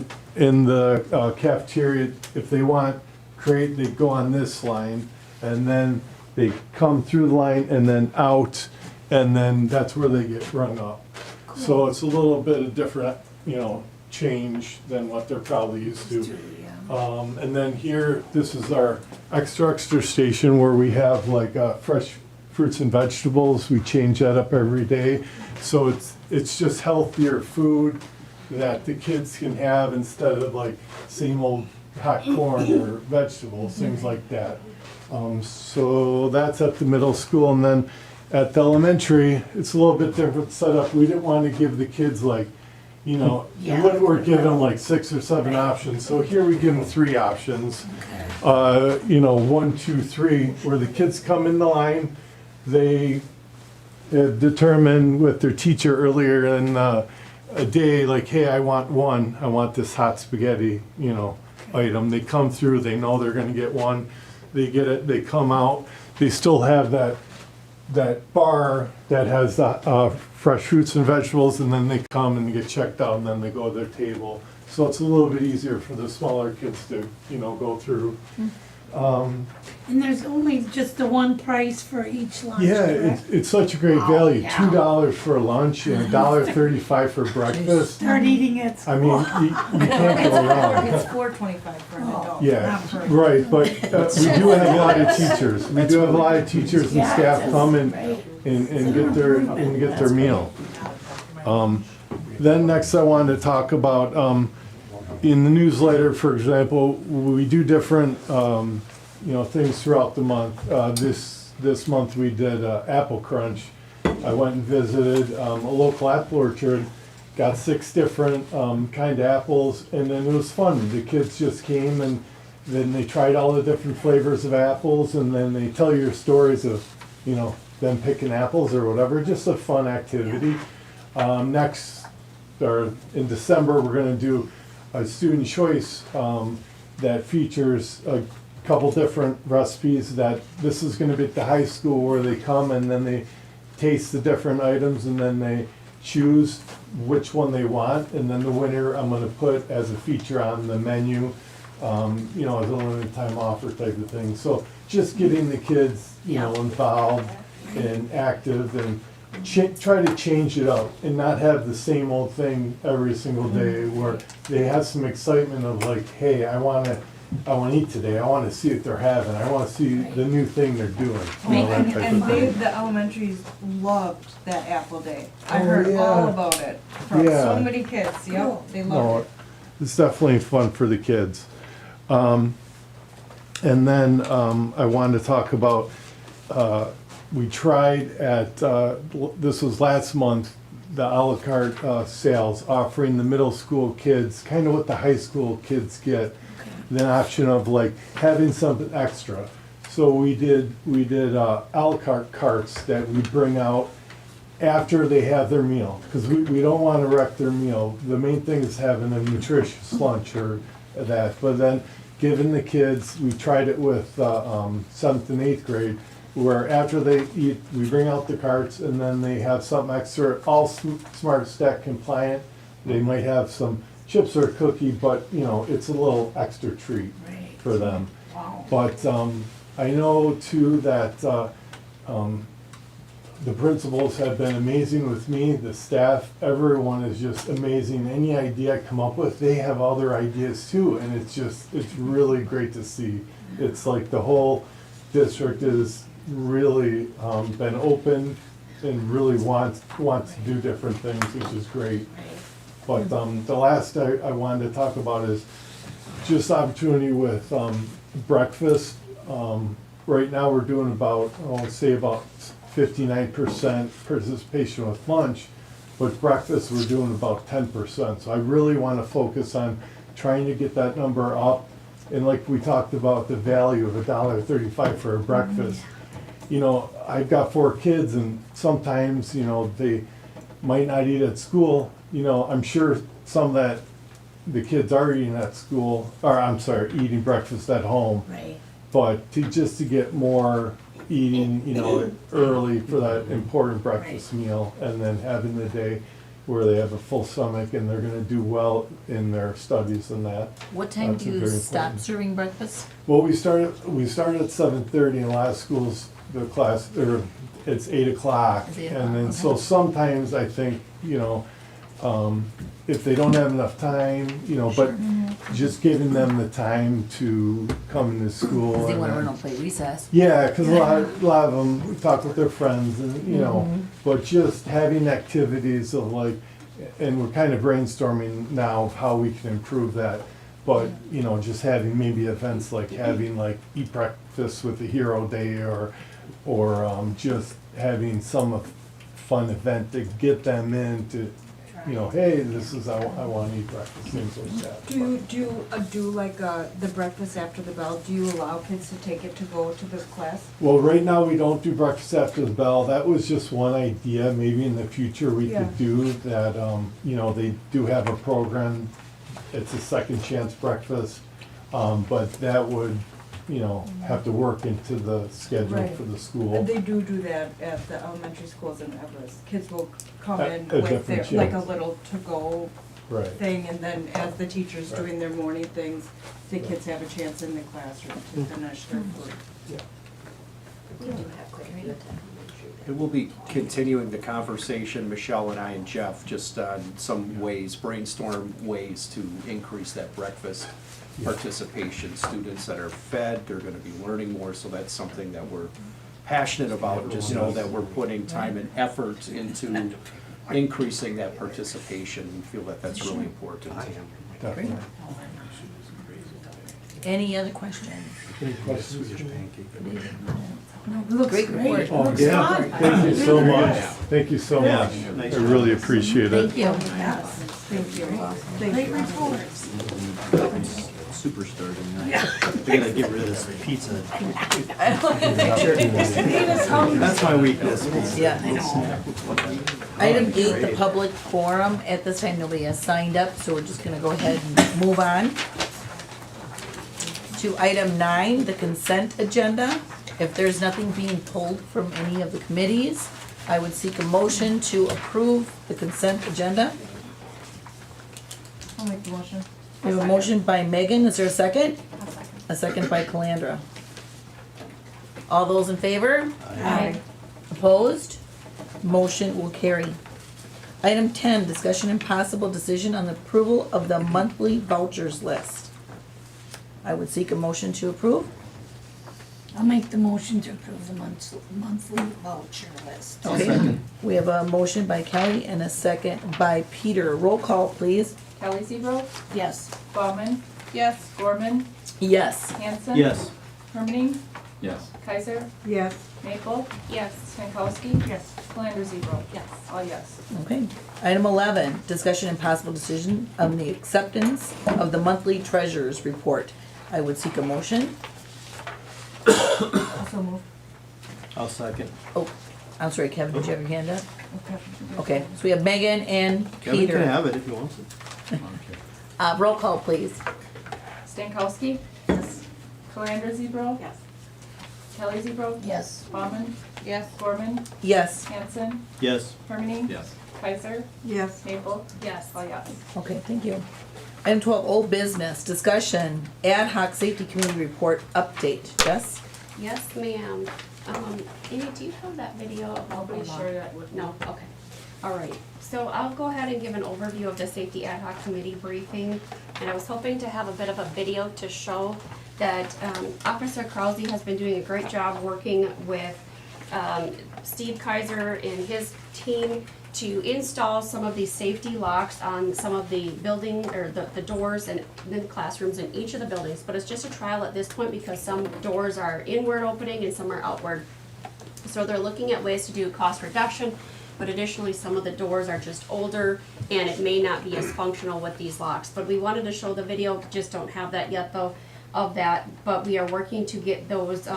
the cafeteria, if they want create, they go on this line, and then they come through the line and then out, and then that's where they get rung up. So it's a little bit of different, you know, change than what they're probably used to. And then here, this is our extra station where we have like fresh fruits and vegetables. We change that up every day. So it's just healthier food that the kids can have instead of like same old hot corn or vegetables, things like that. So that's at the middle school. And then at the elementary, it's a little bit different setup. We didn't want to give the kids like, you know, we're giving them like 6 or 7 options. So here we give them 3 options. You know, 1, 2, 3, where the kids come in the line, they determine with their teacher earlier in a day, like, hey, I want this hot spaghetti, you know, item. They come through, they know they're gonna get one, they get it, they come out, they still have that bar that has fresh fruits and vegetables, and then they come and get checked out, and then they go to their table. So it's a little bit easier for the smaller kids to, you know, go through. And there's only just the one price for each lunch, Yeah, correct? it's such a great value. $2 for lunch and $1.35 for breakfast. Start eating it. I mean, you can't go wrong. It's $4.25 for an adult. Yeah, not for- right, but we do have a lot of teachers. We do have a lot of teachers and staff come and get their meal. Then next I wanted to talk about, in the newsletter, for example, we do different, you know, things throughout the month. This month we did Apple Crunch. I went and visited a local apple orchard, got 6 different kind of apples, and then it was fun. The kids just came and then they tried all the different flavors of apples, and then they tell you stories of, you know, them picking apples or whatever. Just a fun activity. Next, or in December, we're going to do a student choice that features a couple different recipes that this is gonna be at the high school where they come and then they taste the different items and then they choose which one they want, and then the winner I'm gonna put as a feature on the menu, you know, as a limited time offer type of thing. So just getting the kids, you know, involved and active and try to change it up and not have the same old thing every single day where they have some excitement of like, hey, I wanna eat today, I wanna see what they're having, I wanna see the new thing they're doing. You know, that type And of they, thing. the elementaries loved that apple day. I Oh, heard yeah. all about it from Yeah. so many kids, yep, they No, loved it. it's definitely fun for the kids. And then I wanted to talk about, we tried at, this was last month, the à la carte sales, offering the middle school kids, kind of what the high school kids get, the option of like having something extra. So we did à la carte carts that we bring out after they have their meal, because we don't want to wreck their meal. The main thing is having a nutritious lunch or that, but then giving the kids, we tried it with 7th and 8th grade, where after they eat, we bring out the carts and then they have something extra, all Smart Stack compliant. They might have some chips or a cookie, but you know, it's a little extra treat for them. But I know too that the principals have been amazing with me, the staff, everyone is just amazing. Any idea I come up with, they have other ideas too, and it's really great to see. It's like the whole district is really been open and really wants to do different things, which is great. But the last I wanted to talk about is just opportunity with breakfast. Right now we're doing about, I'll say about 59% participation with lunch, but breakfast we're doing about 10%. So I really want to focus on trying to get that number up. And like we talked about the value of $1.35 for a breakfast. You know, I've got 4 kids and sometimes, you know, they might not eat at school. You know, I'm sure some that the kids are eating at school, or I'm sorry, eating breakfast at home. Right. But just to get more eating, you know, early for that important breakfast meal, and then having the day where they have a full stomach and they're gonna do well in their studies and that. What time That's do you very stop important. serving breakfast? Well, we started at 7:30, and a lot of schools, the class, or it's 8 o'clock. It's 8 And then, o'clock, so okay. sometimes I think, you know, if they don't have enough time, you know, but just giving them the time to come into school. Because they and want to then- run and play recess. Yeah, because a lot of them talk with their friends and, you know, but just having activities of like, and we're kind of brainstorming now of how we can improve that. But, you know, just having maybe events like having like eat breakfast with the hero day or just having some fun event to get them into, you know, hey, this is, I want to eat breakfast, things like that. Do you do like the breakfast after the bell? Do you allow kids to take it to go to the class? Well, right now, we don't do breakfast after the bell. That was just one idea. Maybe in the future, we Yeah. could do that. You know, they do have a program. It's a second chance breakfast. But that would, you know, have to work into the schedule Right. for the school. And they do that at the elementary schools in Everest. Kids will come At in a with their, different like a chance. little to-go Right. thing, and then as the teacher's Right. doing their morning things, the kids have a chance in the classroom to finish their food. And we'll be continuing the conversation, Michelle and I and Jeff, just on some ways, brainstorm ways to increase that breakfast participation. Students that are fed, they're gonna be learning more, so that's something that we're passionate about. Just know that we're putting time and effort into increasing that participation. We feel that that's really important. Definitely. Any other questions? Any questions? Great report. Oh, yeah, thank you so much. Thank you so much. I really appreciate it. Thank you. Thank you. Great reports. Superstar tonight. We gotta get rid of this pizza. That's my weakness. Yeah, I know. Item 8, the public forum. At this time, nobody has signed up, so we're just gonna go ahead and move on. to item 9, the consent agenda. If there's nothing being pulled from any of the committees, I would seek a motion to approve the consent agenda. I'll make the motion. We have a motion by Megan, is there a second? I'll second. A second by Calandra. All those in favor? Aye. Opposed? Motion will carry. Item 10, discussion and possible decision on the approval of the monthly vouchers list. I would seek a motion to approve. I'll make the motion to approve the monthly voucher list. Okay. We have a motion by Kelly and a second by Peter. Roll call, please. Kelly Zebro, Yes. Bauman, Yes. Gorman, Yes. Hanson. Yes. Hermany, Yes. Kaiser, Yes. Maple, Yes. Stankowski. Yes. Calandra Zebro. Yes. All yes. Okay. Item 11, discussion and possible decision on the acceptance of the monthly treasurer's report. I would seek a motion. Also move. I'll second. Oh, I'm sorry, Kevin, did you have your hand up? Okay. Okay, so we have Megan and Kevin can Peter. have it if he wants it. Roll call, please. Stankowski. Yes. Calandra Zebro. Yes. Kelly Zebro. Yes. Bauman, Yes. Gorman, Yes. Hanson, Yes. Hermany. Yes. Kaiser, Yes. Maple. Yes. All yes. Okay, thank you. Item 12, old business, discussion, ad hoc safety committee report update. Jess? Yes, ma'am. Amy, do you have that video? I'll be sure that would. No, okay. All right, so I'll go ahead and give an overview of the safety ad hoc committee briefing. And I was hoping to have a bit of a video to show that Officer Krause has been doing a great job working with Steve Kaiser and his team to install some of these safety locks on some of the building, or the doors and the classrooms in each of the buildings. But it's just a trial at this point because some doors are inward opening and some are outward. So they're looking at ways to do cost reduction, but additionally, some of the doors are just older and it may not be as functional with these locks. But we wanted to show the video, just don't have that yet though, of that. But we are working to get those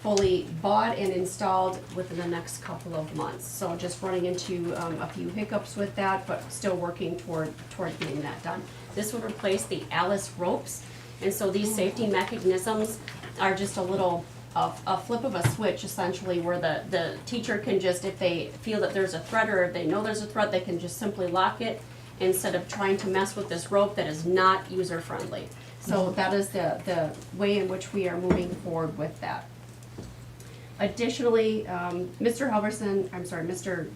fully bought and installed within the next couple of months. So just running into a few hiccups with that, but still working toward getting that done. This would replace the Alice ropes, and so these safety mechanisms are just a little, a flip of a switch essentially, where the teacher can just, if they feel that there's a threat or if they know there's a threat, they can just simply lock it instead of trying to mess with this rope that is not user friendly. So that is the way in which we are moving forward with that. Additionally, Mr.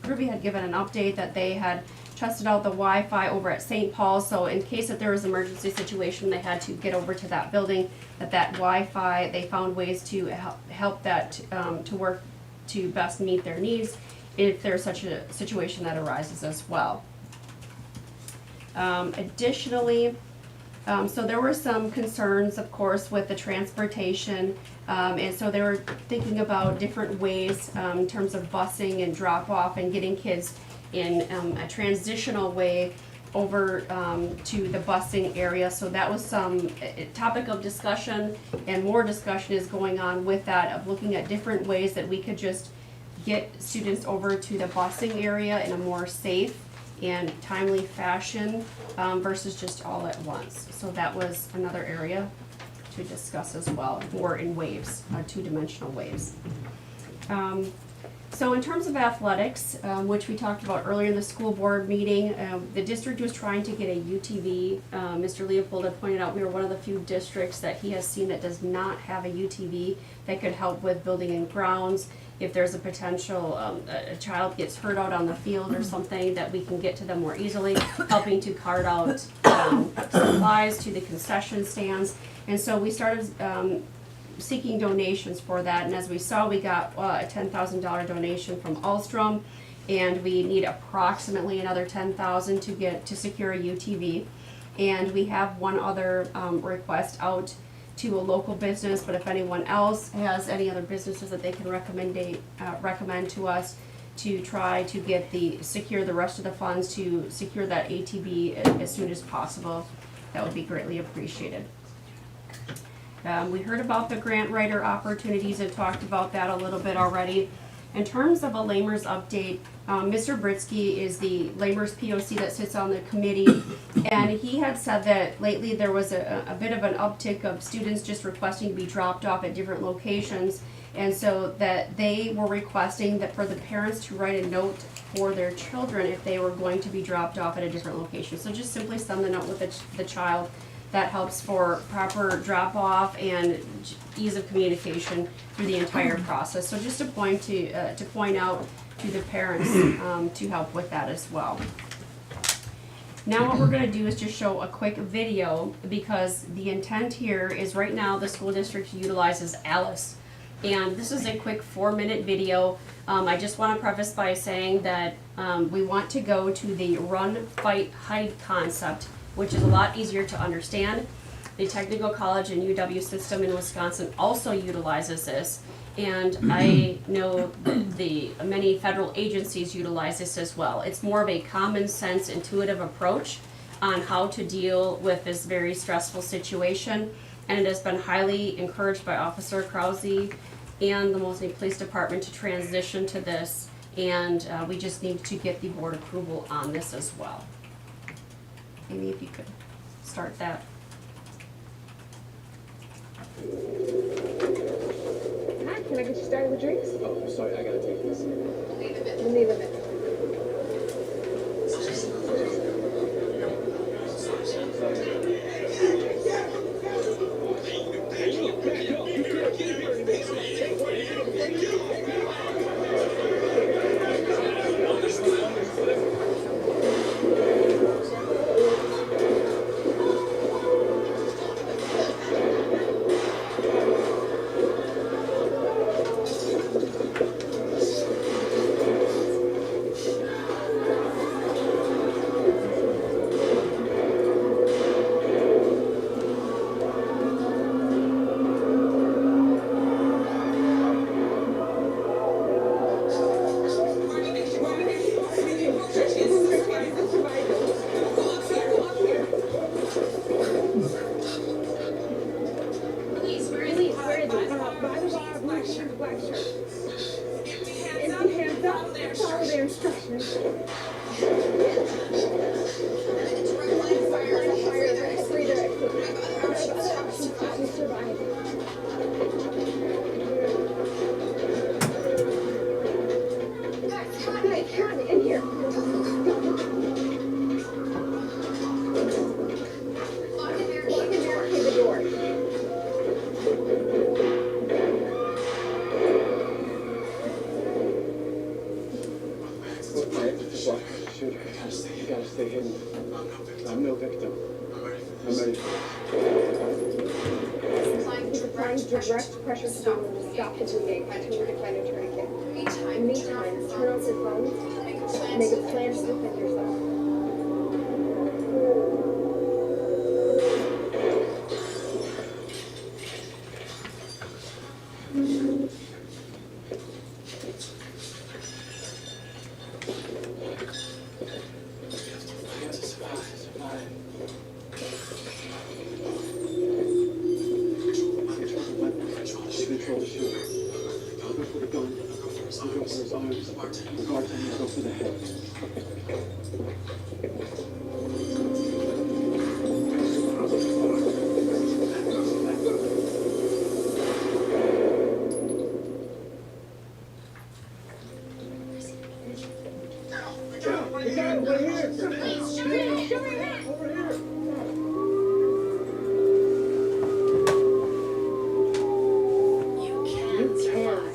Groovy had given an update that they had tested out the Wi-Fi over at St. Paul's, so in case that there was an emergency situation, they had to get over to that building, that Wi-Fi, they found ways to help that to work to best meet their needs if there's such a situation that arises as well. Additionally, so there were some concerns, of course, with the transportation, and so they were thinking about different ways in terms of busing and drop-off and getting kids in a transitional way over to the busing area. So that was some topic of discussion, and more discussion is going on with that, of looking at different ways that we could just get students over to the busing area in a more safe and timely fashion versus just all at once. So that was another area to discuss as well, or in waves, two-dimensional waves. So in terms of athletics, which we talked about earlier in the school board meeting, the district was trying to get a UTV. Mr. Leopold had pointed out we were one of the few districts that he has seen that does not have a UTV that could help with building and grounds. If there's a potential, a child gets hurt out on the field or something, that we can get to them more easily, helping to cart out supplies to the concession stands. And so we started seeking donations for that, and as we saw, we got a $10,000 donation from Alstrom, and we need approximately another $10,000 to secure a UTV. And we have one other request out to a local business, but if anyone else has any other businesses that they can recommend to us to try to secure the rest of the funds to secure that ATV as soon as possible, that would be greatly appreciated. We heard about the grant writer opportunities and talked about that a little bit already. In terms of a Lamers update, Mr. Britsky is the Lamers POC that sits on the committee, and he had said that lately there was a bit of an uptick of students just requesting to be dropped off at different locations, and so that they were requesting that for the parents to write a note for their children if they were going to be dropped off at a different location. So just simply send the note with the child. That helps for proper drop-off and ease of communication through the entire process. So just to point out to the parents to help with that as well. Now what we're gonna do is just show a quick video, because the intent here is right now the school district utilizes Alice. And this is a quick 4-minute video. I just wanna preface by saying that we want to go to the run, fight, hide concept, which is a lot easier to understand. The Technical College and UW system in Wisconsin also utilizes this. And I know the many federal agencies utilize this as well. It's more of a common sense, intuitive approach on how to deal with this very stressful situation. And it has been highly encouraged by Officer Krause and the Mosinee Police Department to transition to this. And we just need to get the board approval on this as well. Amy, if you could start that. Hi, can I get you started with drinks? Oh, I'm sorry, I gotta take this. We'll need a minute. I'm no victim. I'm ready. Applying direct pressure to the wound to stop the bleeding until we can find a tourniquet. In the meantime, turn off your phone and make a plan to defend yourself.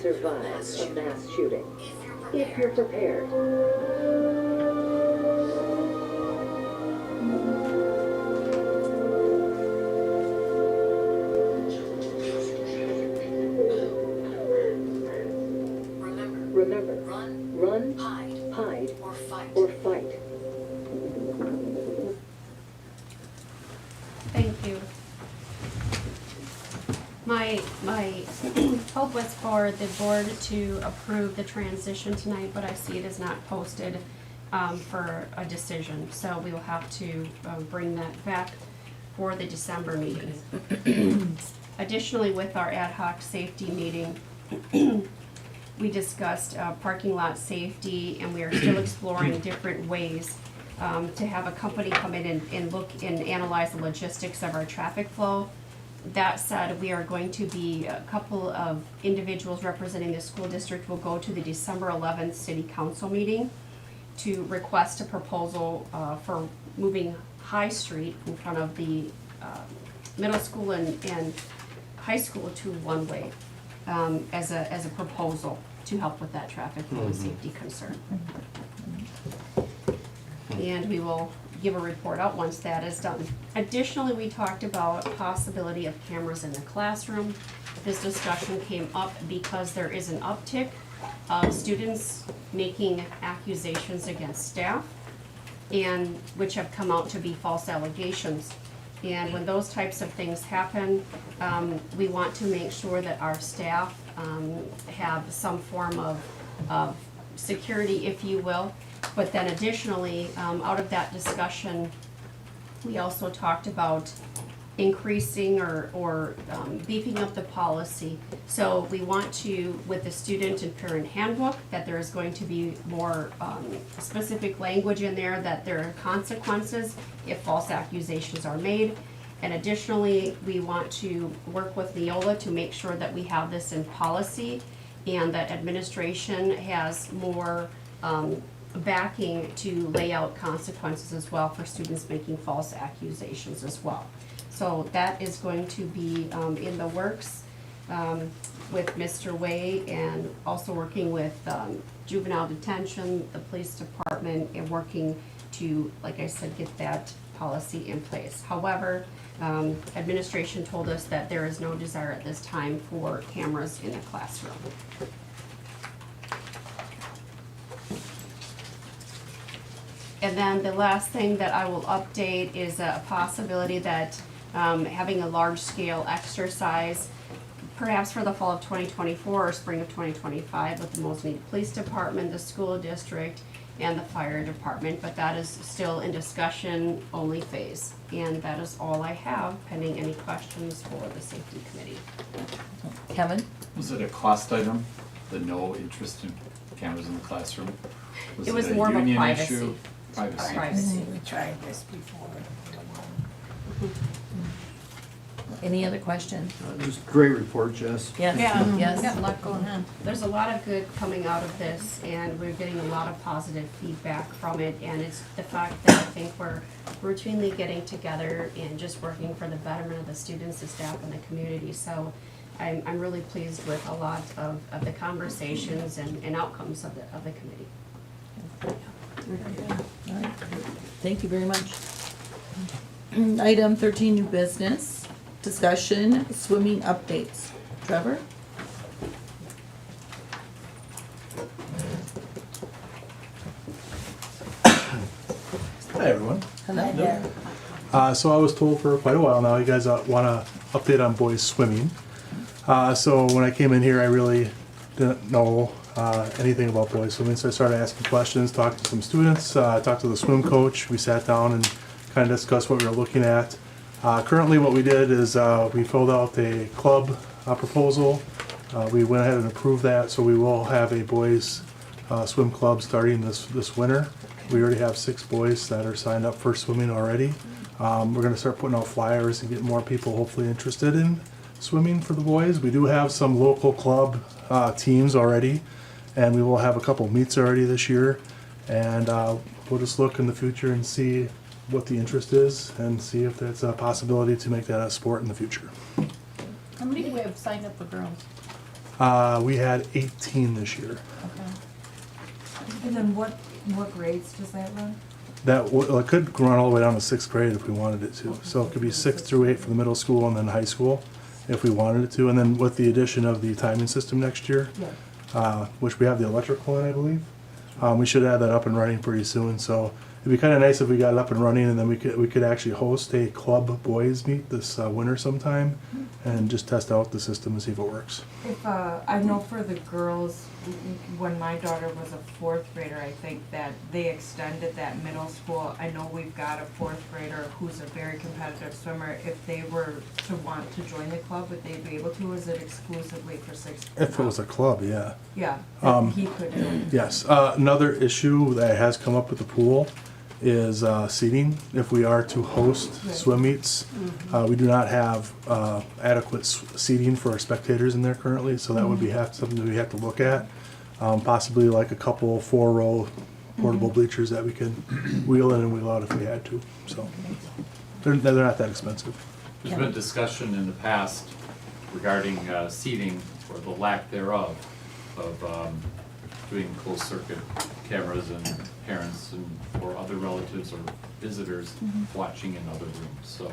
Survive a mass shooting if you're prepared. Remember, run, hide, or fight. Thank you. My hope was for the board to approve the transition tonight, but I see it is not posted for a decision. So we will have to bring that back for the December meeting. Additionally, with our ad hoc safety meeting, we discussed parking lot safety, and we are still exploring different ways to have a company come in and look and analyze the logistics of our traffic flow. That said, we are going to be, a couple of individuals representing the school district will go to the December 11th city council meeting to request a proposal for moving High Street in front of the middle school and high school to one-way as a proposal to help with that traffic flow and safety concern. And we will give a report out once that is done. Additionally, we talked about possibility of cameras in the classroom. This discussion came up because there is an uptick of students making accusations against staff, and which have come out to be false allegations. And when those types of things happen, we want to make sure that our staff have some form of security, if you will. But then additionally, out of that discussion, we also talked about increasing or beefing up the policy. So we want to, with the student and parent handbook, that there is going to be more specific language in there, that there are consequences if false accusations are made. And additionally, we want to work with Neola to make sure that we have this in policy and that administration has more backing to lay out consequences as well for students making false accusations as well. So that is going to be in the works with Mr. Way, and also working with juvenile detention, the police department, and working to, like I said, get that policy in place. However, administration told us that there is no desire at this time for cameras in the classroom. And then the last thing that I will update is a possibility that having a large-scale exercise, perhaps for the fall of 2024 or spring of 2025, with the Mosinee Police Department, the school district, and the fire department, but that is still in discussion only phase. And that is all I have, pending any questions for the safety committee. Kevin? Was it a cost item, the no interest in cameras in the classroom? It was more of a union privacy. issue? Privacy. Privacy. We tried this before. Any other questions? It was a great report, Jess. Yes, Yeah, yes. got a lot going on. There's a lot of good coming out of this, and we're getting a lot of positive feedback from it, and it's the fact that I think we're routinely getting together and just working for the betterment of the students, the staff, and the community. So I'm really pleased with a lot of the conversations and outcomes of the committee. All right. Thank you very much. Item 13, new business, discussion, swimming updates. Trevor? Hi, everyone. Hello. So I was told for quite a while now, you guys want to update on boys swimming. So when I came in here, I really didn't know anything about boys swimming, so I started asking questions, talked to some students, talked to the swim coach. We sat down and kind of discussed what we were looking at. Currently what we did is we filled out a club proposal. We went ahead and approved that, so we will have a boys swim club starting this winter. We already have 6 boys that are signed up for swimming already. We're going to start putting out flyers and get more people hopefully interested in swimming for the boys. We do have some local club teams already, and we will have a couple meets already this year. And we'll just look in the future and see what the interest is and see if there's a possibility to make that a sport in the future. How many do we have signed up for girls? We had 18 this year. Okay. And then what grades does that run? That it could run all the way down to 6th grade if we wanted it to. So it could be 6th through 8 for the middle school and then high school if we wanted it to. And then with the addition of the timing system next year, which we have the electrical in, I believe, we should have that up and running pretty soon. So it'd be kinda nice if we got it up and running and then we could actually host a club boys meet this winter sometime and just test out the system and see if it works. If, I know for the girls, when my daughter was a fourth grader, I think that they extended that middle school. I know we've got a fourth grader who's a very competitive swimmer. If they were to want to join the club, would they be able to, or is it exclusively for sixth? If it was a club, yeah. Yeah, he could do it. Yes, another issue that has come up with the pool is seating. If we are to host swim meets, we do not have adequate seating for our spectators in there currently, so that would be something that we have to look at. Possibly like a couple 4-row portable bleachers that we can wheel in and wheel out if we had to. So they're not that expensive. There's been discussion in the past regarding seating, or the lack thereof, of doing closed circuit cameras and parents or other relatives or visitors watching in other rooms. So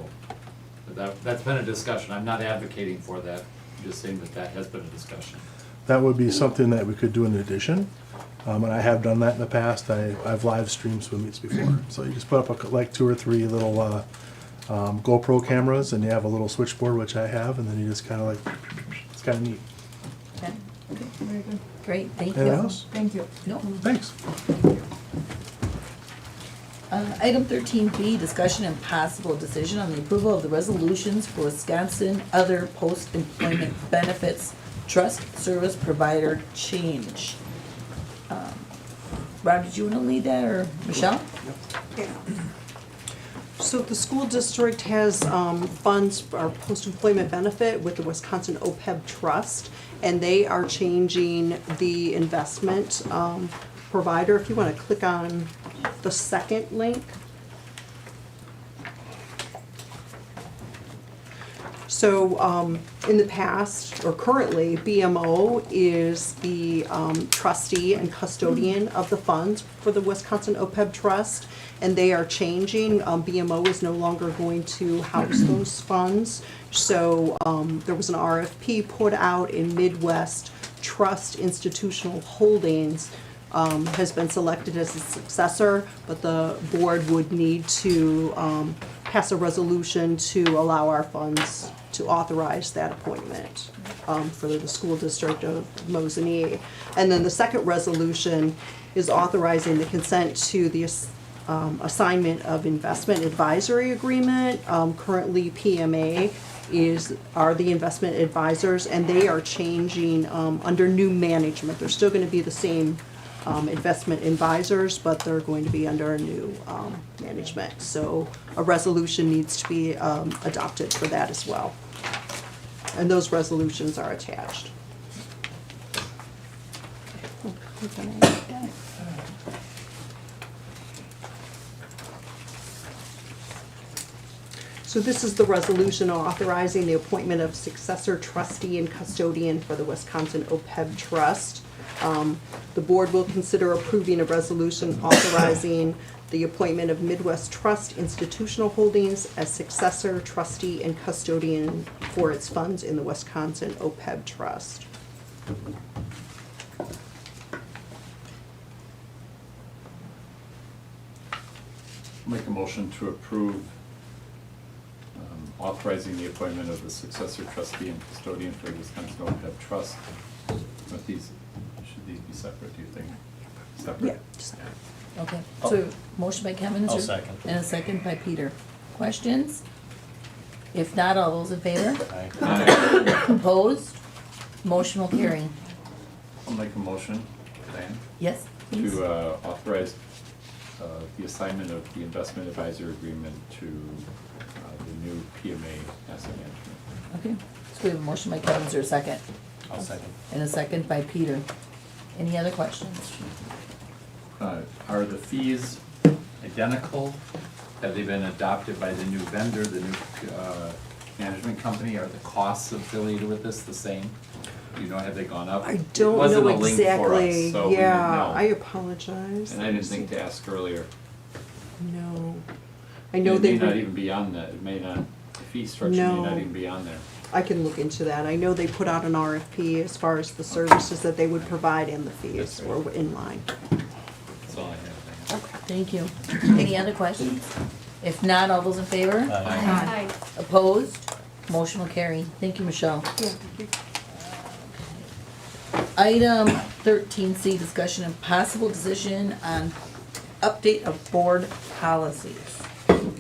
that's been a discussion. I'm not advocating for that. I'm just saying that has been a discussion. That would be something that we could do in addition. And I have done that in the past. I've live streamed swim meets before. So you just put up like 2 or 3 little GoPro cameras and you have a little switchboard, which I have, and then you just kind of like, it's kind of neat. Okay, Very good. great, thank you. Anything else? Thank you. No. Thanks. Item 13B, discussion and possible decision on the approval of the resolutions for Wisconsin Other Post-Employment Benefits Trust Service Provider Change. Rob, did you want to lead that, or Michelle? Yeah. So the school district has funds for our post-employment benefit with the Wisconsin OPEB Trust, and they are changing the investment provider. If you want to click on the second link. So in the past, or currently, BMO is the trustee and custodian of the funds for the Wisconsin OPEB Trust, and they are changing. BMO is no longer going to house those funds. So there was an RFP put out in Midwest Trust Institutional Holdings, has been selected as a successor, but the board would need to pass a resolution to allow our funds to authorize that appointment for the school district of Mosinee. And then the second resolution is authorizing the consent to the assignment of investment advisory agreement. Currently PMA are the investment advisors, and they are changing under new management. They're still going to be the same investment advisors, but they're going to be under a new management. So a resolution needs to be adopted for that as well. And those resolutions are attached. So this is the resolution authorizing the appointment of successor trustee and custodian for the Wisconsin OPEB Trust. The board will consider approving a resolution authorizing the appointment of Midwest Trust Institutional Holdings as successor trustee and custodian for its funds in the Wisconsin OPEB Trust. Make a motion to approve authorizing the appointment of the successor trustee and custodian for the Wisconsin OPEB Trust. With these, should these be separate, do you think? Separate? Yeah. Okay, so motion by Kevin, is I'll there- second. and a second by Peter. Questions? If not, all those in favor? Opposed? Motion will carry. I'll make a motion, Diane, Yes, please. to authorize the assignment of the investment advisor agreement to the new PMA asset management. Okay, so we have a motion by Kevin, is there a second? I'll second. And a second by Peter. Any other questions? Are the fees identical? Have they been adopted by the new vendor, the new management company? Are the costs affiliated with this the same? Do you know, have they gone up? I don't It wasn't know a link for us, exactly. so we didn't Yeah, know. I apologize. And I didn't think to ask earlier. No. I know It they may not were, even be on that, it may not, the fee structure may No. not even be on there. I can look into that. I know they put out an RFP as far as the services that they would provide and the fees were in line. That's all I have. Okay, Thank you. Any other questions? If not, all those in favor? Aye. Opposed? Motion will carry. Thank you, Michelle. Item 13C, discussion and possible decision on update of board policies.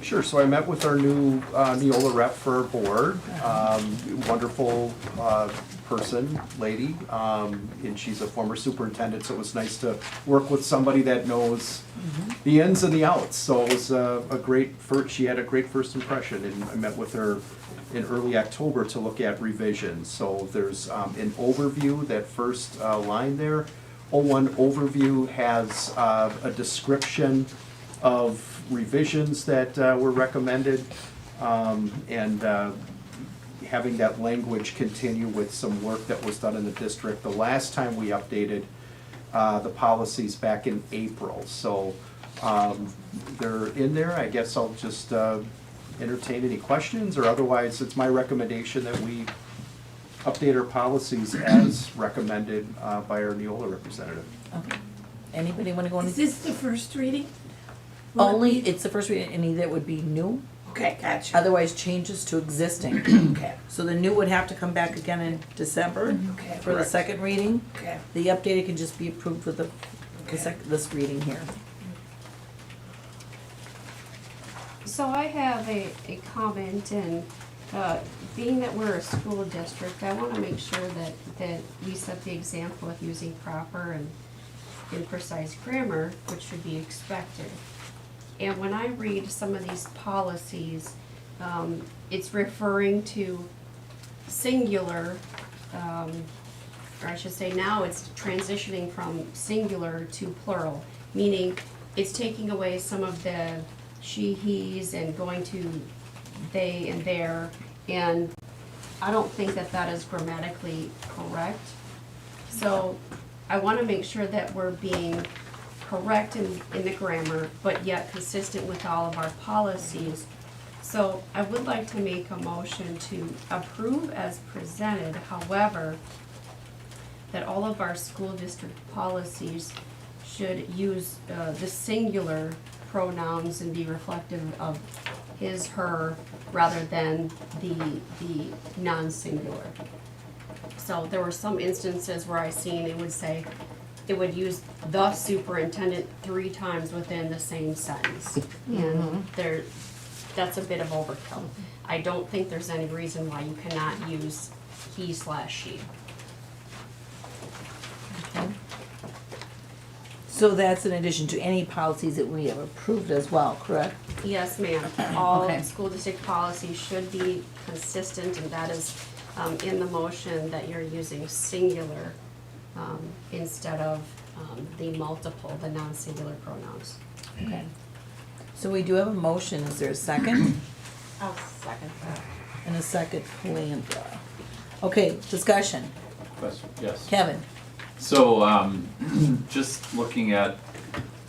Sure, so I met with our new Neola rep for our board, wonderful person, lady, and she's a former superintendent, so it was nice to work with somebody that knows the ins and the outs. So it was a great she had a great first impression, and I met with her in early October to look at revisions. So there's an overview, that first line there. 01 overview has a description of revisions that were recommended, and having that language continue with some work that was done in the district. The last time we updated the policies back in April, so they're in there. I guess I'll just entertain any questions, or otherwise it's my recommendation that we update our policies as recommended by our Neola representative. Okay. Anybody want to go into? Is this the first reading? Only, it's the first reading, any that would be new, Okay, gotcha. otherwise changes to existing. Okay, So the new would have to come back again in December okay, for the Correct. second reading. okay. The updated can just be approved with this reading here. So I have a comment, and being that we're a school district, I want to make sure that we set the example of using proper and imprecise grammar, which should be expected. And when I read some of these policies, it's referring to singular, or I should say now it's transitioning from singular to plural, meaning it's taking away some of the she, he's, and going to they and their, and I don't think that that is grammatically correct. So I want to make sure that we're being correct in the grammar, but yet consistent with all of our policies. So I would like to make a motion to approve as presented, however, that all of our school district policies should use the singular pronouns and be reflective of his, her, rather than the non-singular. So there were some instances where I seen it would say, it would use the superintendent 3 times within the same sentence. And that's a bit of overkill. I don't think there's any reason why you cannot use he/she. Okay. So that's in addition to any policies that we have approved as well, correct? Yes, ma'am. All Okay. school district policies should be consistent, and that is in the motion that you're using singular instead of the multiple, the non-singular pronouns. Okay. So we do have a motion, is there a second? I'll second that. And a second, Calandra. Okay, discussion. Question, yes. Kevin? So, just looking at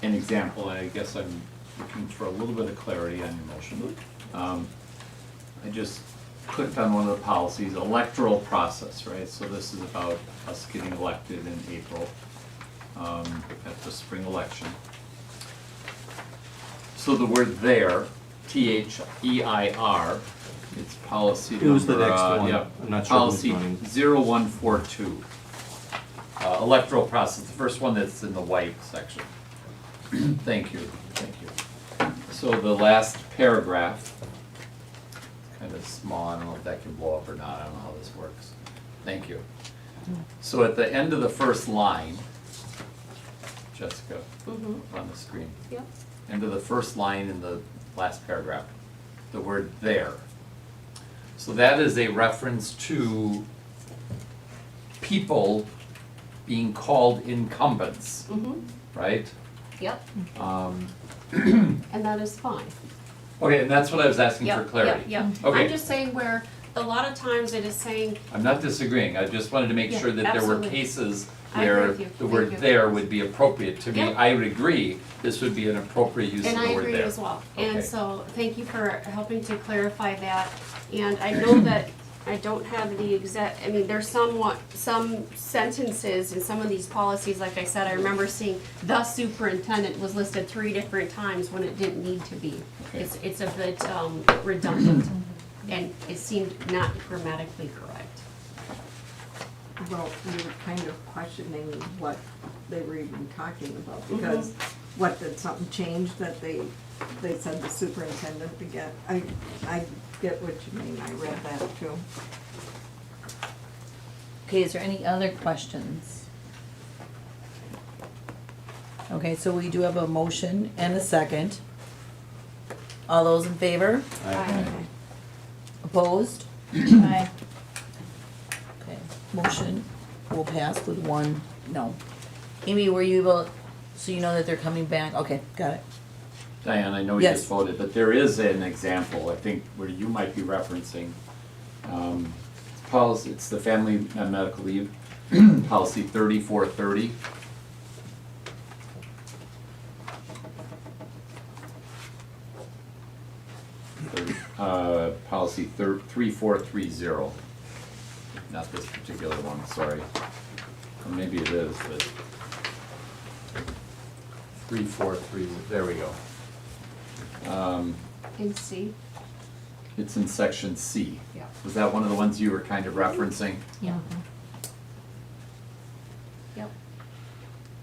an example, I guess I'm looking for a little bit of clarity on your motion. I just clicked on one of the policies, electoral process, right? So this is about us getting elected in April at the spring election. So the word there, T-H-E-I-R, it's policy number. Who's the next one? Yeah, I'm not sure who's policy running. 0142. Electoral process, the first one that's in the white section. Thank you, thank you. So the last paragraph, kind of small, I don't know if that can blow up or not, I don't know how this works. Thank you. So at the end of the first line, Jessica, on the screen. Yep. End of the first line in the last paragraph, the word there. So that is a reference to people being called incumbents, right? Yep. Um, And that is fine. Okay, and that's what I was asking for clarity. Yep. Okay. I'm just saying where, a lot of times it is saying, I'm not disagreeing, I just wanted to make Yeah, sure that there were absolutely. cases I agree where with you. the Thank word you. there would be appropriate. To me, Yep. I would agree, this would be an appropriate use of and the I word there. agree as well. Okay. And so, thank you for helping to clarify that. And I know that I don't have the exact, I mean, there's some sentences in some of these policies, like I said, I remember seeing the superintendent was listed 3 different times when it didn't need to be. Okay. It's a bit redundant, and it seemed not grammatically correct. Well, we were kind of questioning what they were even talking about, because what, did something change that they said the superintendent again? I get what you mean, I read that too. Okay, is there any other questions? Okay, so we do have a motion and a second. All those in favor? Aye. Opposed? Aye. Okay, motion will pass with 1 no. Amy, were you able, so you know that they're coming back? Okay, got it. Diane, I know you Yes. just voted, but there is an example, I think, where you might be referencing. Policy, it's the family and medical leave, policy 3430. Policy 3430. Not this particular one, sorry. Or maybe it is, but 343, there we go. In C? It's in section C. Yeah. Was that one of the ones you were kind of referencing? Yeah. Yep.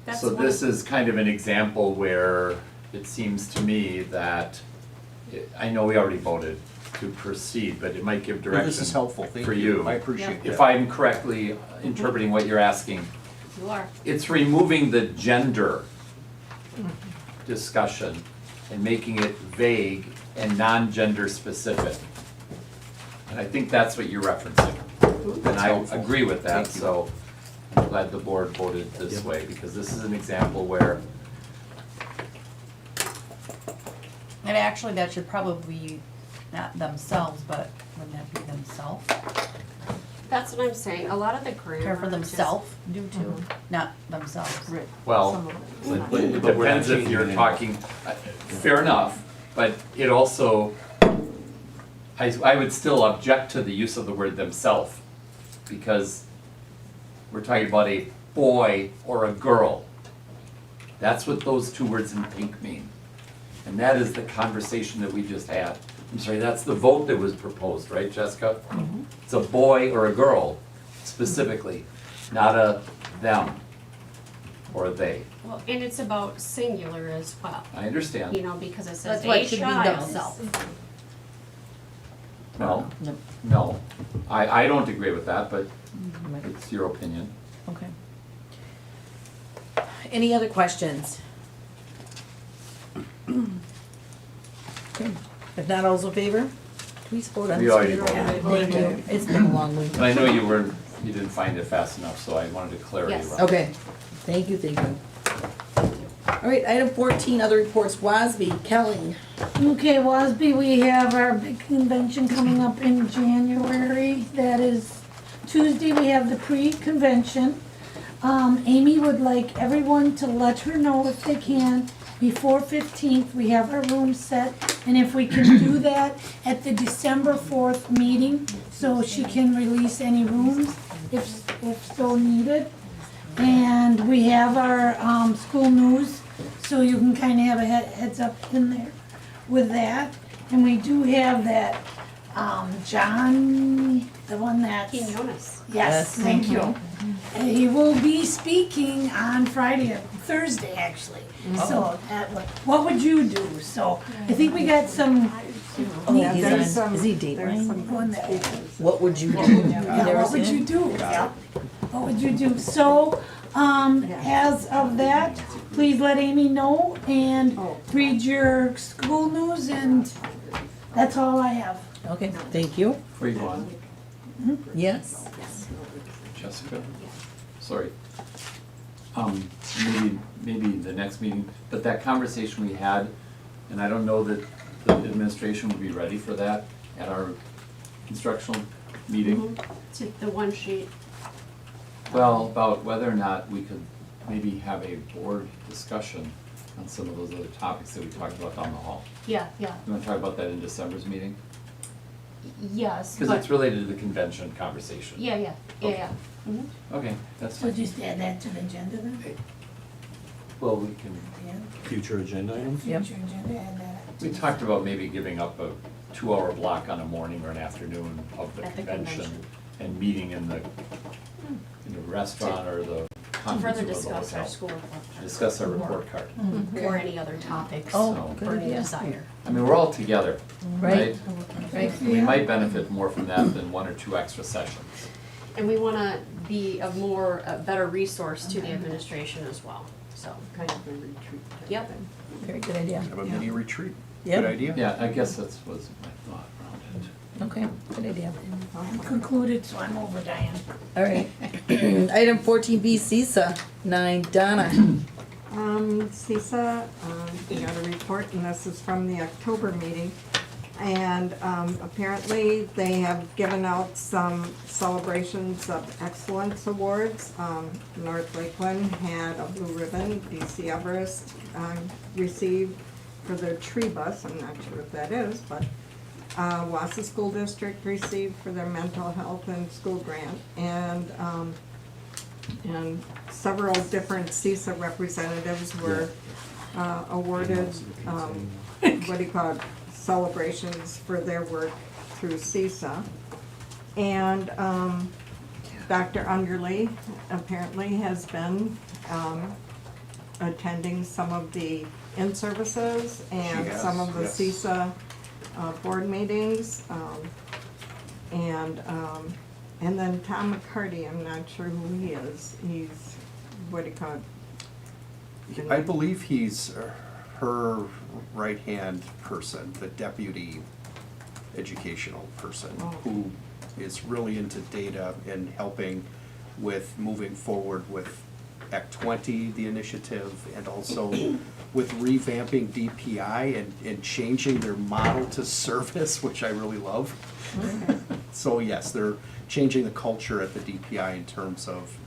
That's So one this of- is kind of an example where it seems to me that, I know we already voted to proceed, but it might give Well, direction this is helpful, thank for you. you. I appreciate that. If I'm correctly interpreting what you're asking, You are. it's removing the gender discussion and making it vague and non-gender specific. And I think that's what you're referencing. And I helpful. agree with that, Thank you. so I'm glad the board voted this way, because this is an example where, And actually, that should probably be not themselves, but wouldn't that be themselves? That's what I'm saying, a lot of the grammar. Care for just- themselves, do too, not themselves. well, it But we're not depends if changing you're it. talking, fair enough, but it also, I would still object to the use of the word themselves, because we're talking about a boy or a girl. That's what those 2 words in pink mean. And that is the conversation that we just had. I'm sorry, that's the vote that was proposed, right, Jessica? It's a boy or a girl specifically, not a them or a they. Well, and it's about singular as well, I understand. you know, because it says That's why a it should be child. themselves. No, Yep. no. I don't agree with that, but it's your opinion. Okay. Any other questions? Okay, if not, all's in favor? Please vote on We this. already one. voted. Thank you, it's been a long week. And I know you didn't find it fast enough, so I wanted to clarity Yes. around. Okay, thank you. All right, item 14, other reports, WASB, Kelly. Okay, Wasby, we have our big convention coming up in January. That is Tuesday, we have the pre-convention. Amy would like everyone to let her know if they can, before 15th, we have our room set. And if we can do that at the December 4th meeting, so she can release any rooms if so needed. And we have our school news, so you can kind of have a heads up in there with that. And we do have that John, the one that's. Quinones. Yes, thank you. And he will be speaking on Friday, or Thursday, actually. So what would you do? So I think we got some. Oh, he's there's on, is he there's some Dateline? One that- What would you do? Yeah, Never what would seen you it? do? Yeah. What would you do? So, as of that, please let Amy know and read your school news, and that's all I have. Okay, thank you. Before you go on, Yes? Jessica, sorry. Maybe the next meeting, but that conversation we had, and I don't know that the administration would be ready for that at our instructional meeting. To the one sheet. Well, about whether or not we could maybe have a board discussion on some of those other topics that we talked about down the hall. Yeah, yeah. You wanna talk about that in December's meeting? Yes, Because but, it's related to the convention conversation. yeah. Mhm. Okay, that's So fine. just add that to the agenda then? Well, we can, Yeah, Future agenda items? Yep. future agenda, add that. we talked about maybe giving up a 2-hour block on a morning or an afternoon of the At the convention convention. and meeting in the restaurant or the To conference further room of the discuss our hotel. school report Discuss our report card. or any other topics Oh, So- good for any idea. desire. I mean, we're all together, Right. right? Right. We might benefit more from that than 1 or 2 extra sessions. And we wanna be a better resource to the administration as well, so. Kind of a retreat type Yep. thing. Very good idea. Have a mini retreat. Yep. Good idea. Yeah, I guess that's was my thought around it. Okay, good idea. I'm concluded, so I'm over, Diane. All right. Item 14B, CISA, 9, Donna. CISA, we got a report, and this is from the October meeting. And apparently, they have given out some celebrations of excellence awards. North Lakeland had a blue ribbon, DC Everest received for their tree bus, I'm not sure what that is, but Wausau School District received for their mental health and school grant. And several different CISA representatives were awarded, what do you call it, celebrations for their work through CISA. And Dr. Underly apparently has been attending some of the in-services and She has, some of the yes. CISA board meetings. And then Tom McCarty, I'm not sure who he is. He's, what do you call it? I believe he's her right-hand person, the deputy educational person, who is really into data and helping with moving forward with Act 20, the initiative, and also with revamping DPI and changing their model to service, which I really love. So yes, they're changing the culture at the DPI in terms of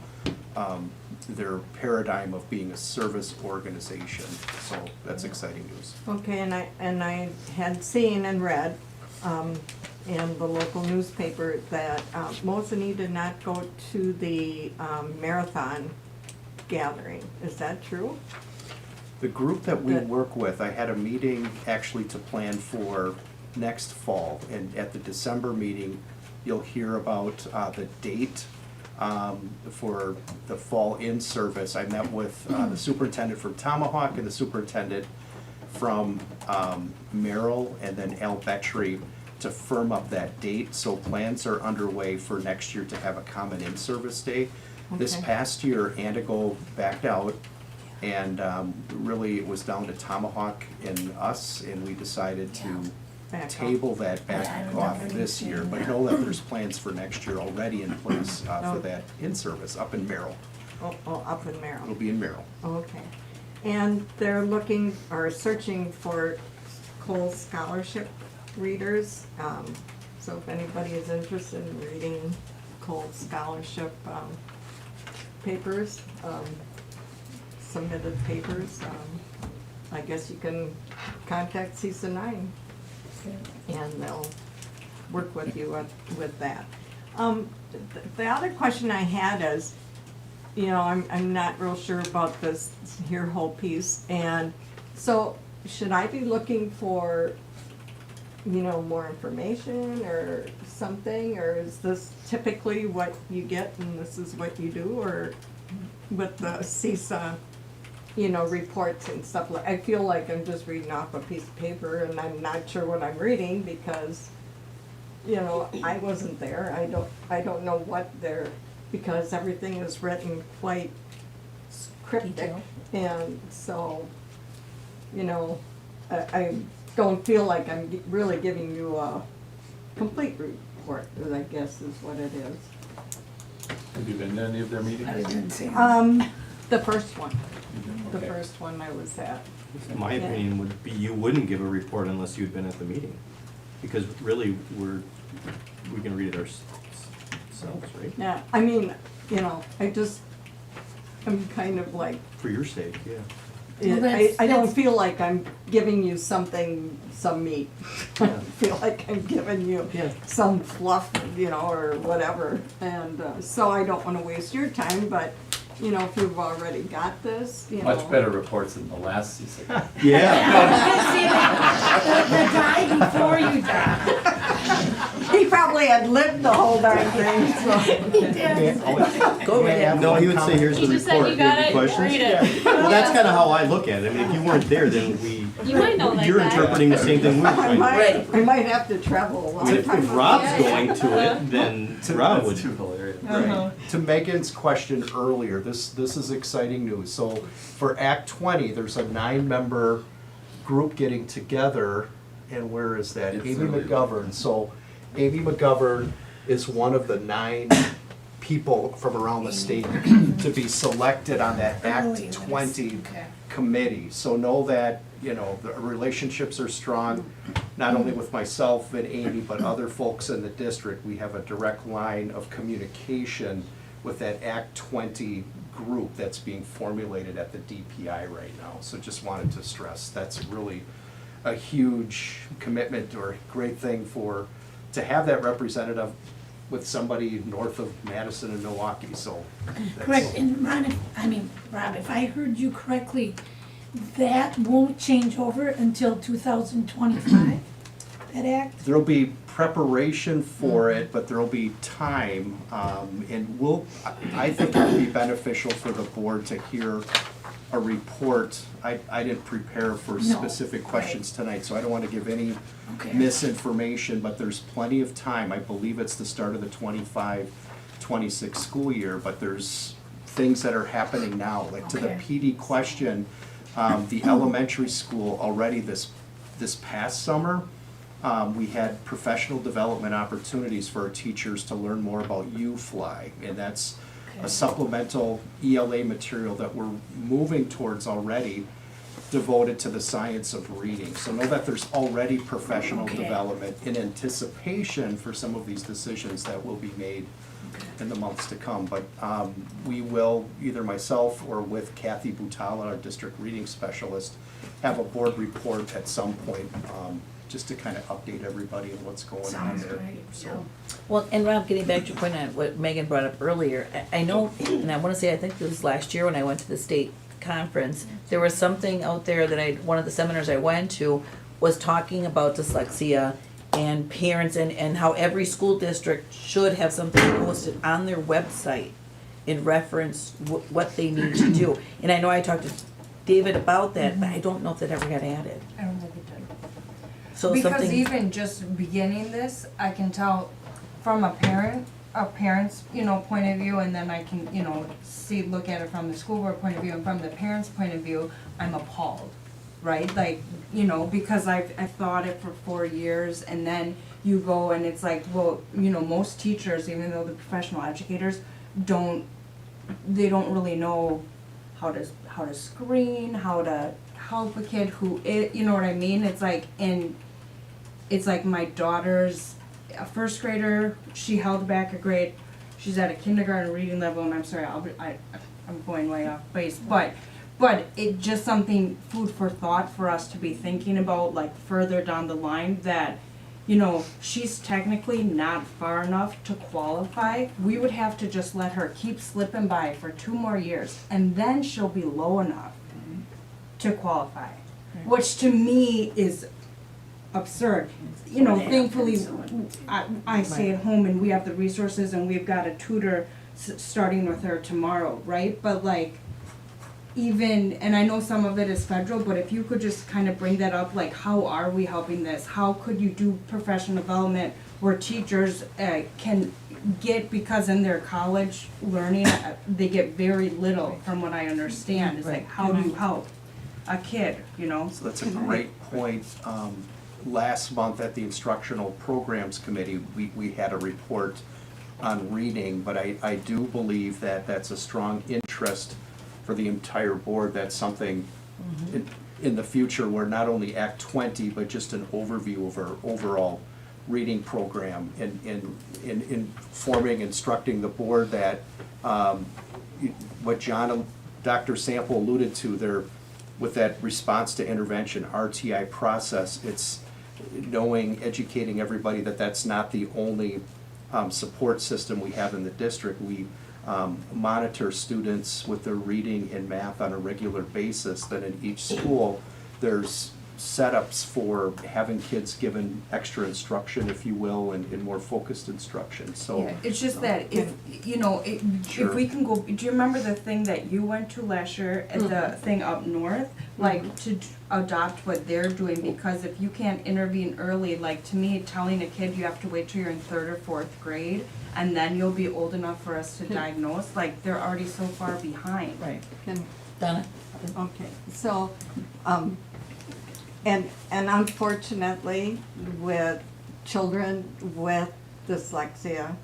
their paradigm of being a service organization. So that's exciting news. Okay, and I had seen and read in the local newspaper that Mosinee did not go to the marathon gathering. Is that true? The group that we That- work with, I had a meeting actually to plan for next fall, and at the December meeting, you'll hear about the date for the fall in service. I met with the superintendent from Tomahawk and the superintendent from Merrill, and then Al Betry to firm up that date. So plans are underway for next year to have a common in-service day. This Okay. past year, Antigo backed out, and really it was down to Tomahawk and us, and we decided to Back table that Yeah, I back remember off you this saying year, but that. know that there's plans for next year already in place Oh. for that in-service up in Merrill. Oh, up in It'll Merrill. be in Merrill. Okay. And they're looking or searching for Cole Scholarship readers. So if anybody is interested in reading Cole Scholarship papers, submitted papers, I guess you can contact CISA 9 and they'll work with you with that. The other question I had is, you know, I'm not real sure about this here whole piece, and so should I be looking for, you know, more information or something, or is this typically what you get and this is what you do, or with the CISA, you know, reports and stuff like, I feel like I'm just reading off a piece of paper and I'm not sure what I'm reading because, you know, I wasn't there, I don't know what they're, because everything is written quite cryptic. Detailed. And so, you know, I don't feel like I'm really giving you a complete report, I guess is what it is. Have you been to any of their meetings? I didn't see him. The first one, the Okay. first one I was at. My Yeah. opinion would be you wouldn't give a report unless you'd been at the meeting. Because really, we can read it ourselves, right? Yeah, I mean, you know, I'm kind of like, For your sake, yeah. Well, that's- I don't that's- feel like I'm giving you something, some meat. I feel like I'm giving you some fluff, or whatever. And so I don't want to waste your time, but, if you've already got this, Much better reports than the last season. The guy before you died. He probably had lived the whole darn thing, so. Go right ahead. No, he would say, here's the He report. just said you Do have got any it, questions? read it. Well, that's kind of how I look at it. I mean, if you weren't there, then You might know like you're that. interpreting the same thing we were I trying to. might, I might have to travel a long If time. Rob's Yeah. going to it, then Rob would. That's too hilarious. Right. To Megan's question earlier, this is exciting news. So for Act 20, there's a 9-member group getting together, and where is that? It's Amy early. McGovern. So Amy McGovern is one of the 9 people from around the state to be selected on that Act 20 committee. So know that, the relationships are strong, not only with myself and Amy, but other folks in the district. We have a direct line of communication with that Act 20 group that's being formulated at the DPI right now. So just wanted to stress, that's really a huge commitment or great thing to have that representative with somebody north of Madison and Milwaukee, so. that's- Correct, and Rob, if I heard you correctly, that won't change over until 2025, that act? There'll be preparation for it, but there'll be time, and I think it'll be beneficial for the board to hear a report. I didn't prepare for No, specific questions tonight, so I don't want to give any Okay. misinformation, but there's plenty of time. I believe it's the start of the 25-26 school year, but there's things that are happening now, like to the Okay. PD question, the elementary school already this past summer, we had professional development opportunities for our teachers to learn more about U-Fly, and that's a supplemental ELA material that we're moving towards already, devoted to the science of reading. So know that there's already professional Okay. development in anticipation for some of these decisions that will be made in the months to come. But we will, either myself or with Kathy Butala, our district reading specialist, have a board report at some point, just to kind of update everybody on what's going on Sounds there. great, So, Well, and Rob, getting back to your point on what Megan brought up earlier, I know, and I wanna say, I think it was last year when I went to the state conference, there was something out there that one of the seminars I went to was talking about dyslexia and parents and how every school district should have something posted on their website in reference what they need to do. And I know I talked to David about that, but I don't know if that ever got added. I don't think it did. So Because something, even just beginning this, I can tell from a parent's, point of view, and then I can, look at it from the school board point of view, and from the parent's point of view, I'm appalled, right? Like, because I've thought it for 4 years, and then you go and it's like, well, most teachers, even though they're professional educators, don't really know how to screen, how to help a kid who you know what I mean? It's like, and it's like my daughter's a first grader, she held back a grade, she's at a kindergarten reading level, and I'm sorry, I'm going way off base, but it just something, food for thought for us to be thinking about, like further down the line, that, she's technically not far enough to qualify. We would have to just let her keep slipping by for 2 more years, and then she'll be low enough to qualify, which to me is absurd. Thankfully, I stay at home and we have the resources and we've got a tutor starting with her tomorrow, right? But like, even, and I know some of it is federal, but if you could just kind of bring that up, like, how are we helping this? How could you do professional development where teachers can get, because in their college learning, they get very little from what I understand. It's like, how do you help a kid, So that's a great point. Last month at the Instructional Programs Committee, we had a report on reading, but I do believe that that's a strong interest for the entire board. That's something in the future where not only Act 20, but just an overview of our overall reading program and informing, instructing the board that what Dr. Sample alluded to, with that response to intervention, RTI process, it's knowing, educating everybody that that's not the only support system we have in the district. We monitor students with their reading and math on a regular basis, that in each school, there's setups for having kids given extra instruction, if you will, and more focused instruction, so. Yeah, it's just that if, you know, Sure. if we can go, do you remember the thing that you went to last year at the thing up north? Like to adopt what they're doing, because if you can't intervene early, like to me, telling a kid you have to wait till you're in 3rd or 4th grade and then you'll be old enough for us to diagnose, like they're already so far behind. Right. Can- Donna? Okay, so, and unfortunately, with children with dyslexia,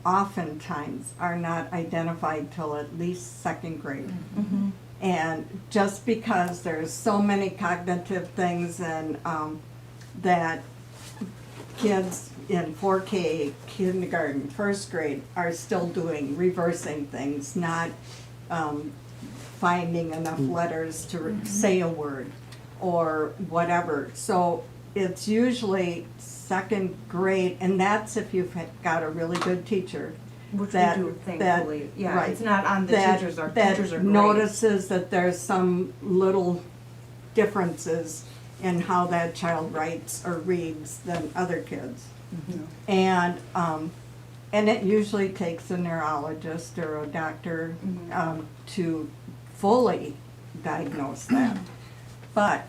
oftentimes are not identified till at least 2nd grade. Mm-hmm. And just because there's so many cognitive things and that kids in 4K kindergarten, 1st grade are still doing, reversing things, not finding enough letters to say a word or whatever. So it's usually 2nd grade, and that's if you've got a really good teacher. Which that- we do, that- thankfully. Yeah, right, it's not on the that- teachers, our that teachers are great. notices that there's some little differences in how that child writes or reads than other kids. And it usually takes a neurologist or a doctor to fully diagnose that. But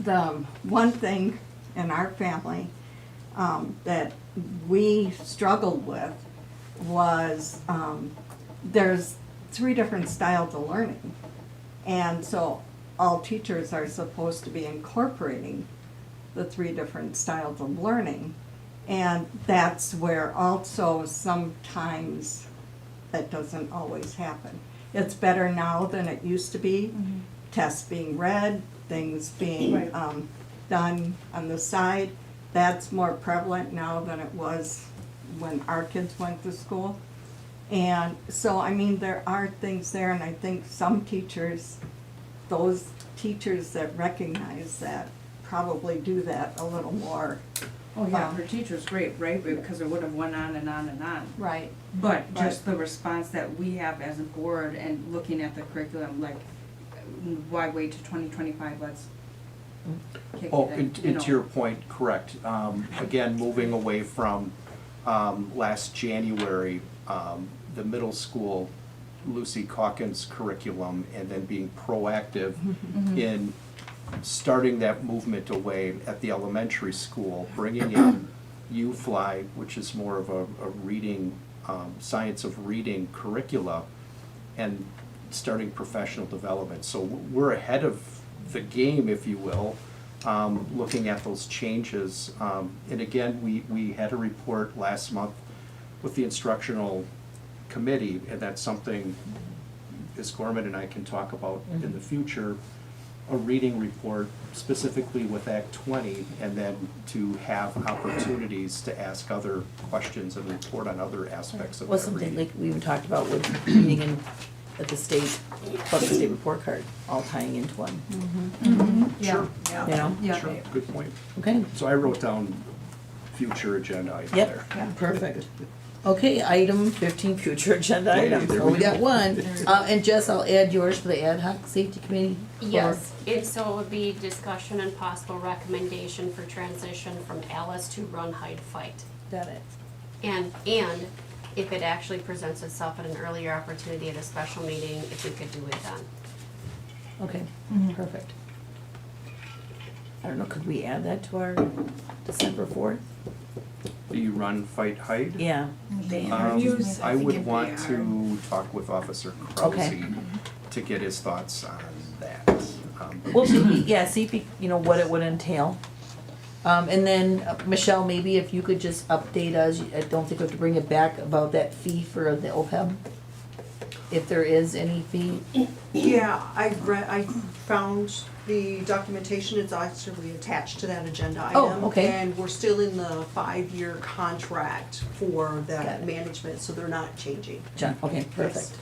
the one thing in our family that we struggled with was there's 3 different styles of learning. And so all teachers are supposed to be incorporating the 3 different styles of learning. And that's where also sometimes that doesn't always happen. It's better now than it used to be. Tests being read, things being Right. done on the side. That's more prevalent now than it was when our kids went to school. And so, I mean, there are things there, and I think some teachers, those teachers that recognize that, probably do that a little more. Oh, yeah, her teacher's great, right, because it would have went on and on and on. Right. But just the response that we have as a board and looking at the curriculum, like, why wait to 2025, let's kick Oh, it in, and you know. to your point, correct. Again, moving away from last January, the middle school Lucy Calkins curriculum, and then being proactive in starting that movement away at the elementary school, bringing in U-Fly, which is more of a reading, science of reading curricula, and starting professional development. So we're ahead of the game, if you will, looking at those changes. And again, we had a report last month with the instructional committee, and that's something Ms. Gorman and I can talk about in the future, a reading report specifically with Act 20, and then to have opportunities to ask other questions and report on other aspects of Was that something reading. like we even talked about with reading in, at the state, plus the state report card, all tying into one, Yeah, you know? yeah. Sure, good point. Okay, So I wrote down future agenda item there. yep, perfect. Okay, item 15, future agenda Hey, items, there so we we got go. one. And Jess, I'll add yours for the ad hoc safety committee. for- Yes, and so it would be discussion and possible recommendation for transition from Alice to run, hide, fight. Got it. And if it actually presents itself at an earlier opportunity at a special meeting, if we could do it then. Okay, perfect. I don't know, could we add that to our December 4th? Do you run, fight, hide? Yeah. I would want to talk with Officer Krause Okay. to get his thoughts on that. Well, see if, you know, what it would entail. And then, Michelle, maybe if you could just update us, I don't think we have to bring it back, about that fee for the OPEB. If there is any fee. Yeah, I found the documentation, it's actually attached to that agenda item. Oh, okay. And we're still in the 5-year contract for Got that it. management, so they're not changing. John, okay, perfect.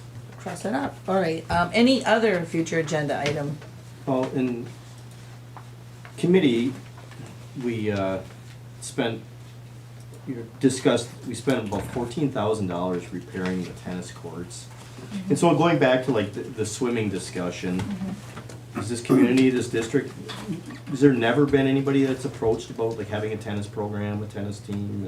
cross that up. All right, any other future agenda item? Well, in committee, we spent, we spent about $14,000 repairing the tennis courts. And so going back to like the swimming discussion, is this community, this district, has there never been anybody that's approached about like having a tennis program, a tennis team?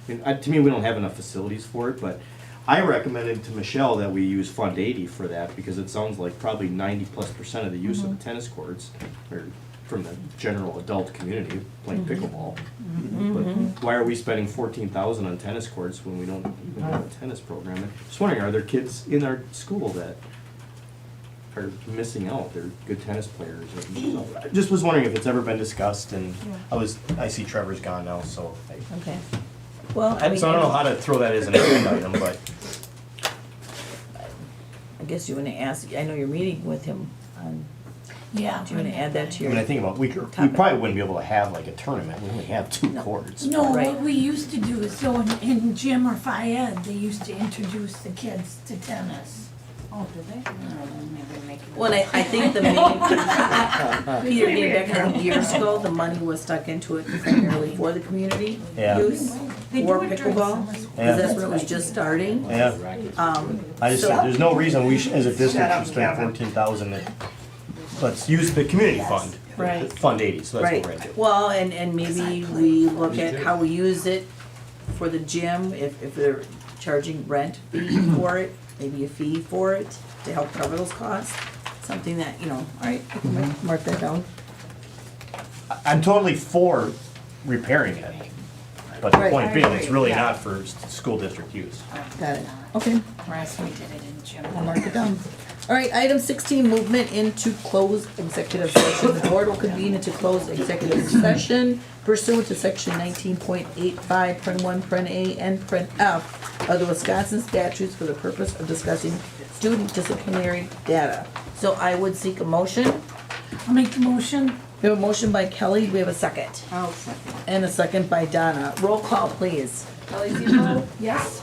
And I mean, to me, we don't have enough facilities for it, but I recommended to Michelle that we use Fund 80 for that, because it sounds like probably 90+% of the use of the tennis courts are from the general adult community playing pickleball. But why are we spending $14,000 on tennis courts when we don't even have a tennis program? I'm just wondering, are there kids in our school that are missing out? They're good tennis players. I just was wondering if it's ever been discussed, and I see Trevor's gone now, so. Okay. Well, I mean. So I don't know how to throw that as an agenda item, but. I guess you wanna ask, I know you're meeting with him on, Yeah. do you wanna add that to I your? mean, I think about, we probably wouldn't be able to have like a tournament, we only have 2 courts. No, Right. what we used to do is, so in gym or Phi Ed, they used to introduce the kids to tennis. Oh, did they? Maybe make it. Well, I think the main, Peter, getting back, I think years ago, the money was stuck into it primarily for the community Yeah. use, They or do it during pickleball, summer school. because that's when it was just starting. Yeah, I just, So- there's no reason we should, as a district, should spend 14,000. Let's use the community fund. Right. Fund 80, so that's what we're Right, gonna do. well, and maybe we look at how we use it for the gym, if they're charging rent fee for it, maybe a fee for it to help cover those costs. Something that, all right, I can mark that down. I'm totally for repairing it, but the Right. point being, it's really Yeah. not for school district use. Got it, okay, Whereas we did it in gym. I'll mark it down. All right, item 16, movement into closed executive session. The board will convene into closed executive session pursuant to section 19.85, paren 1, paren A, and paren F of the Wisconsin statutes for the purpose of discussing student disciplinary data. So I would seek a motion. I'll make the motion. We have a motion by Kelly, do we have a second? I'll second. And a second by Donna. Roll call, please. Kelly Zebo, Yes.